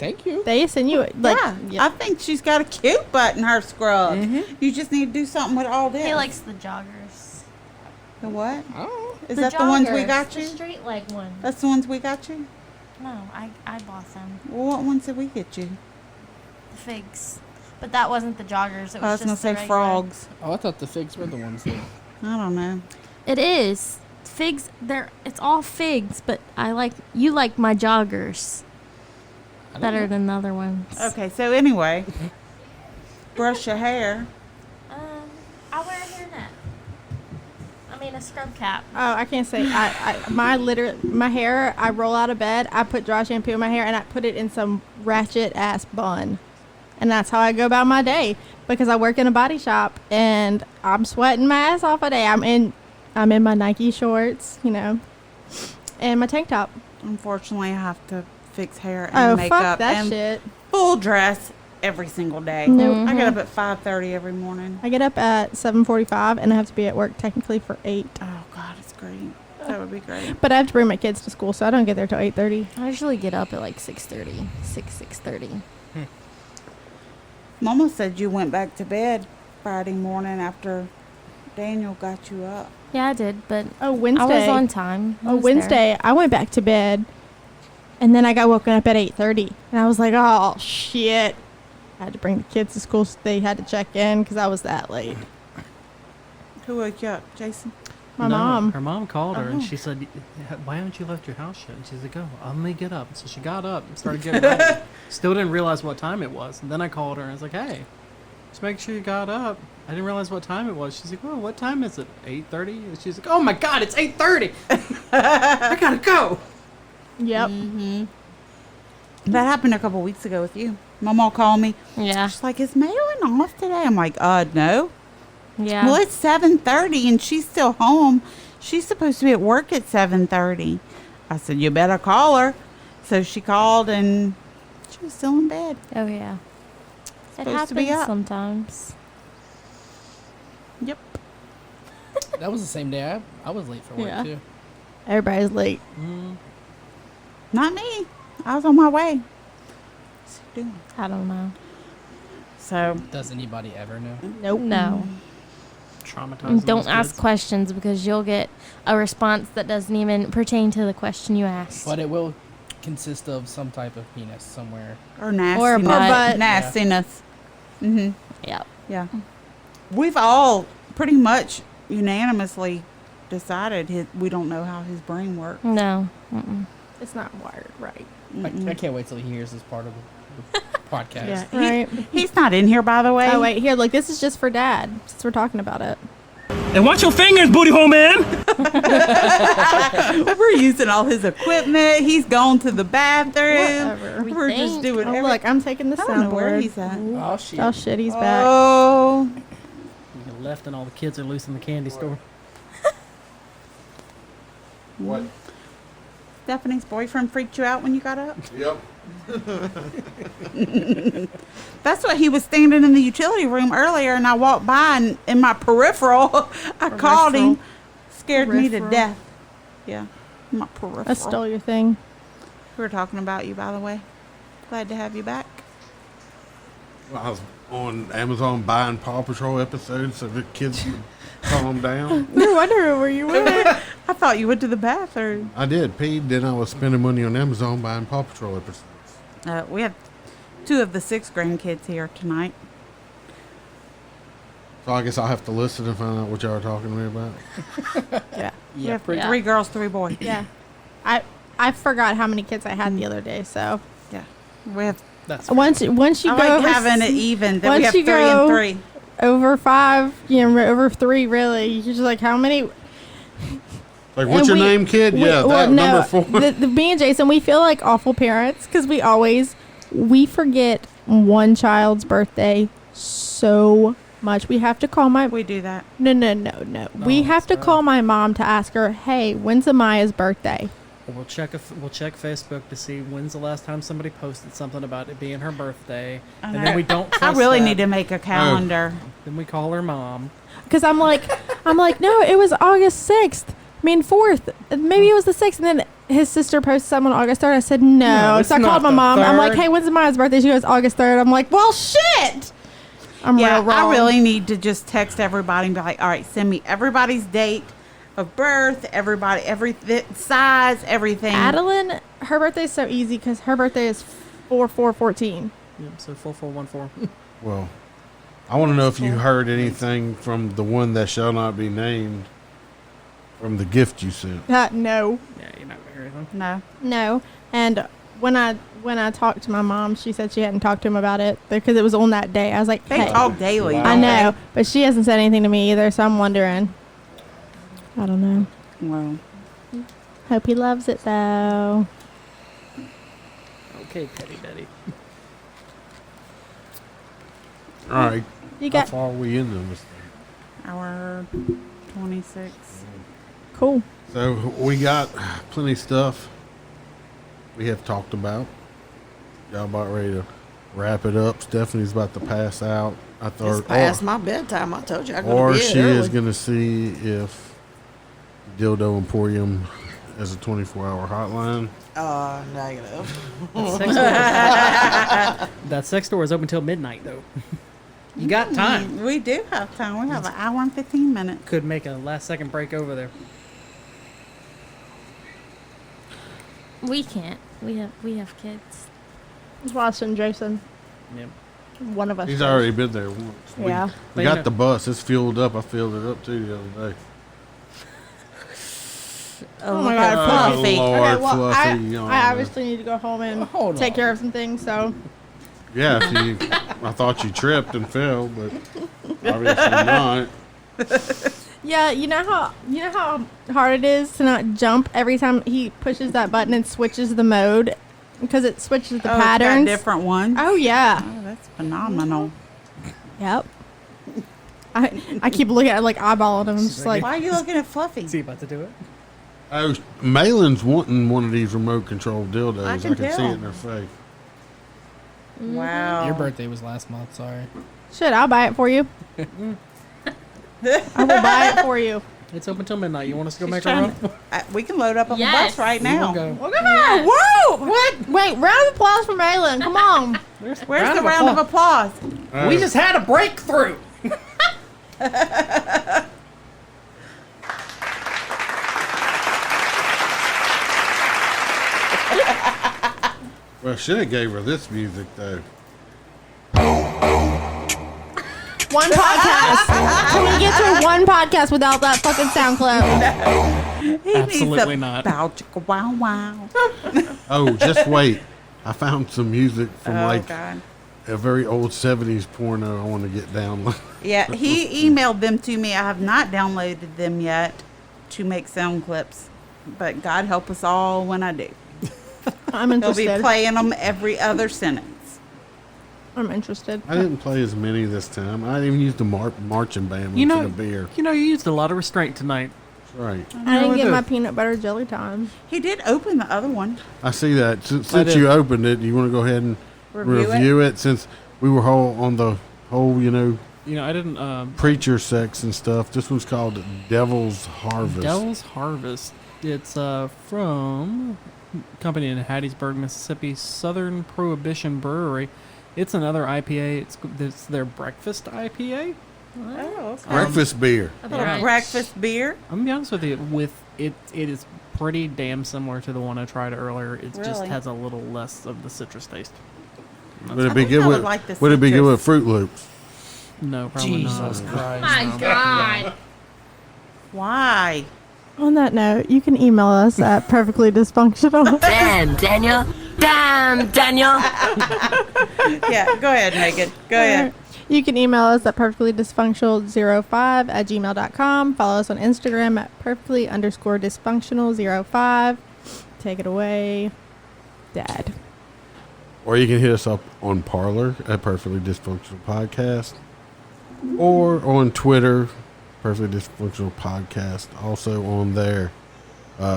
Thank you. They insinuate. Like, I think she's got a cute butt in her scrubs. You just need to do something with all this. He likes the joggers. The what? Oh. Is that the ones we joggers, got you? The straight leg ones. That's the ones we got you? No, I bought them. Well, what ones did we get you? The figs. But that wasn't the joggers. It was I was just going to the say regular. frogs. Oh, I thought the figs were the ones that... I don't know. It is. Figs, it's all figs, but you like my joggers better than the other ones. Okay, so anyway, brush your hair. I wear a hairnet. I mean a scrub cap. Oh, I can't say. My hair. I roll out of bed. I put dry shampoo in my hair, and I put it in some ratchet ass bun, and that's how I go about my day. Because I work in a body shop, and I'm sweating my ass off a day. I'm in my Nike shorts, and my tank top. Unfortunately, I have to fix hair and makeup fuck that and shit. full dress every single day. Nope. I get up at 5:30 every morning. I get up at 7:45, and I have to be at work technically for 8. Oh God, it's great. That would be great. But I have to bring my kids to school, so I don't get there till 8:30. I usually get up at like 6:30, 6:30. Mama said you went back to bed Friday morning after Daniel got you up. Yeah, I did, but Wednesday. I was on time. Wednesday, I went back to bed, and then I got woken up at 8:30, and I was like, oh shit. I had to bring the kids to school, so they had to check in because I was that late. Who woke you up, Jason? My mom. Her mom called her Oh. and she said, "Why haven't you left your house yet?" And she's like, "Oh, I'm gonna get up." So she got up and started getting ready. Still didn't realize what time it was. And then I called her and I was like, "Hey, just make sure you got up." I didn't realize what time it was. She's like, "Well, what time is it? 8:30?" And she's like, "Oh my God, it's 8:30! I gotta go." Yep. Mm-hmm. That happened a couple weeks ago with you. Mama called me. Yeah. She's like, "Is Maylin off today?" I'm like, no. Yeah. Well, it's 7:30 and she's still home. She's supposed to be at work at 7:30. I said, "You better call her." So she called and she was still in bed. Oh yeah. It Supposed happens to be up. sometimes. Yep. That was the same day I was late for work, Yeah. too. Everybody's late. Not me. I was on my way. What's he doing? I don't know. So Does anybody ever know? Nope. No. Traumatizing. And don't those ask kids. questions because you'll get a response that doesn't even pertain to the question you asked. But it will consist of some type of penis somewhere. or nastiness. Or a butt. Nastiness. Mm-hmm. Yep. Yeah. We've all pretty much unanimously decided we don't know how his brain works. No. Mm-mm. It's not wired right. I can't wait till he hears this part of the podcast. Yeah. Right. He's not in here, by the way. Oh, wait. Here, look. This is just for Dad, since we're talking about it. And watch your fingers, booty hole man. We're using all his equipment. He's gone to the bathroom. Whatever. We're just think. doing Oh, everything. look. I'm taking the I don't know where soundboard. he's at. Oh, shit. Oh, shit. He's back. Oh. You left and all the kids are loose in the candy store. What? Stephanie's boyfriend freaked you out when you got up? Yep. That's what he was standing in the utility room earlier, and I walked by, and in my peripheral, I called him. Scared me to Peripheral. death. Yeah, my peripheral. I stole your thing. We were talking about you, by the way. Glad to have you back. Well, I was on Amazon buying Paw Patrol episodes so the kids would calm down. You're wondering where you were. I thought you went to the bathroom. I did, Pete. Then I was spending money on Amazon buying Paw Patrol episodes. We have 2 of the 6 grandkids here tonight. So I guess I'll have to listen and find out what y'all are talking to me about. Yeah. We Yeah, have pretty- 3 girls, 3 boys. Yeah. I forgot how many kids I had the other day, so. Yeah. We have. That's Once you I go like over having it even. That we once have you 3 go- and 3. over 5, over 3, really. You're just like, how many? Like, what's your name, kid? Number 4. Me and Jason, we feel like awful parents because we forget one child's birthday so much. We have to call We do that. No. We have to call my mom to ask her, hey, when's Amaya's birthday? We'll check Facebook to see when's the last time somebody posted something about it being her birthday, and then we don't. I really need to make a calendar. Then we call her mom. Because I'm like, no, it was August 6th. I mean 4th. Maybe it was the 6th, and then his sister posted something on August 3rd. I said no. So I called my mom. 3rd. I'm like, hey, when's Amaya's birthday? She goes August 3rd. I'm like, well, shit. I'm real wrong. I really need to just text everybody and be like, all right, send me everybody's date of birth, every size, everything. Adeline, her birthday is so easy because her birthday is 4/4/14. Yeah, so 4414. Well, I want to know if you heard anything from the one that shall not be named from the gift you sent. No. Yeah, you're not gonna hear anything. No. And when I talked to my mom, she said she hadn't talked to him about it because it was on that day. I was like, They hey. talk daily. I know, but she hasn't said anything to me either, so I'm wondering. I don't know. Well, hope he loves it though. Okay, Teddy Daddy. All right. You got- How far are we into this thing? Hour 26. Cool. So we got plenty of stuff we have talked about. Y'all about ready to wrap it up? Stephanie's about to pass out. I thought, It's past my bedtime. I told you I'm or going to be she early. is going to see if Dildo Emporium has a 24-hour hotline. Negative. That sex store is open till midnight, though. You got time. We do have time. We have an hour and 15 minutes. Could make a last-second break over there. We can't. We have kids. Just watching Jason. Yep. One of us. He's does. already been there once. Yeah. We got the bus. It's fueled up. I filled it up too the other day. Oh my God, Fluffy. Lord, Okay, well, Fluffy. I obviously need to go home and take care of some things, so. Yeah, I thought you tripped and fell, but obviously not. Yeah, you know how hard it is to not jump every time he pushes that button and switches the mode because it switches the patterns. It's got different ones. Oh yeah. Oh, that's phenomenal. Yep. I keep looking at it, like eyeballing him. I'm just like, why are you looking at Fluffy? Is he about to do it? Oh, Malin's wanting one of these remote control dildos. I can see tell. it in her face. Wow. Your birthday was last month. Sorry. shit, I'll buy it for you. I will buy it for you. It's open till midnight. You want us to go She's make a trying run? We can load up on the Yes. bus right We now. will go. Well, come on. Whoa! What? Wait, round of applause for Malin. Come on. Where's the round of applause? We just had a breakthrough. Well, should have gave her this music though. One podcast. Can we get to one podcast without that fucking sound clip? He Absolutely needs a not. Bow chicka wow wow. Oh, just wait. I found some music from God. a very old 70s porno I want to get down. Yeah, he emailed them to me. I have not downloaded them yet to make sound clips, but God help us all when I do. I'm He'll interested. be playing them every other sentence. I'm interested. I didn't play as many this time. I didn't even use the marching band You instead know, of beer. you used a lot of restraint tonight. That's right. I didn't get my peanut butter jelly time. He did open the other one. I see that. Since did. you opened it, you want to go ahead and review it since we were on the whole, I didn't. preacher sex and stuff. This one's called Devil's Harvest. Devil's Harvest. It's from a company in Hattiesburg, Mississippi, Southern Prohibition Brewery. It's another IPA. It's their breakfast IPA. Oh, okay. Breakfast beer. Breakfast beer. I'm gonna be honest with you. It is pretty damn similar to the one I tried earlier. It just Really? has a little less of the citrus taste. Would it be good I would with? like the Would it be good citrus. with Fruit Loops? No, probably Jesus not. Christ. My God. Why? On that note, you can email us at perfectlydysfunctional. Damn, Daniel. Damn, Daniel. Yeah, go ahead, Megan. Go ahead. You can email us at perfectlydysfunctional05@gmail.com. Follow us on Instagram at perfectly_dysfunctional05. Take it away, Dad. Or you can hit us up on Parler at Perfectly Dysfunctional Podcast. Or on Twitter, Perfectly Dysfunctional Podcast. Also on there.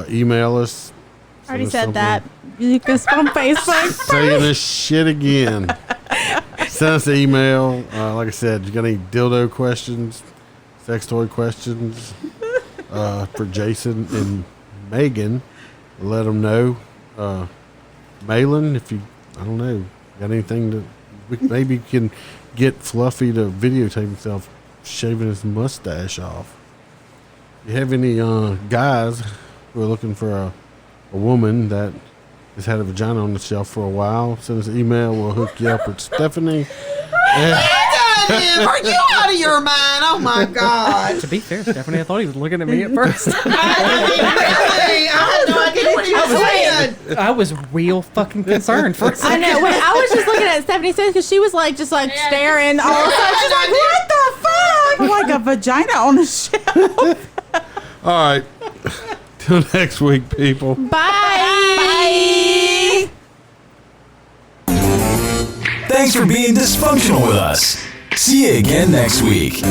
Email us. I already said that. You can on Facebook. Saying this shit again. Send us an email. Like I said, you got any dildo questions, sex toy questions for Jason and Megan, let them know. Malin, if you, I don't know, got anything that we maybe can get Fluffy to videotape himself shaving his mustache off. If you have any guys who are looking for a woman that has had a vagina on the shelf for a while, send us an email. We'll hook you up with Stephanie. Are you out of your mind? Oh my God. To be fair, Stephanie, I thought he was looking at me at first. I had no idea what he was saying. I was real fucking concerned for a I second. know. Wait, I was just looking at Stephanie's face because she was like, just like staring all of a sudden. She's like, what the fuck? Like a vagina on a shelf. All right. Till next week, people. Bye. Thanks for being dysfunctional with us. See you again next week.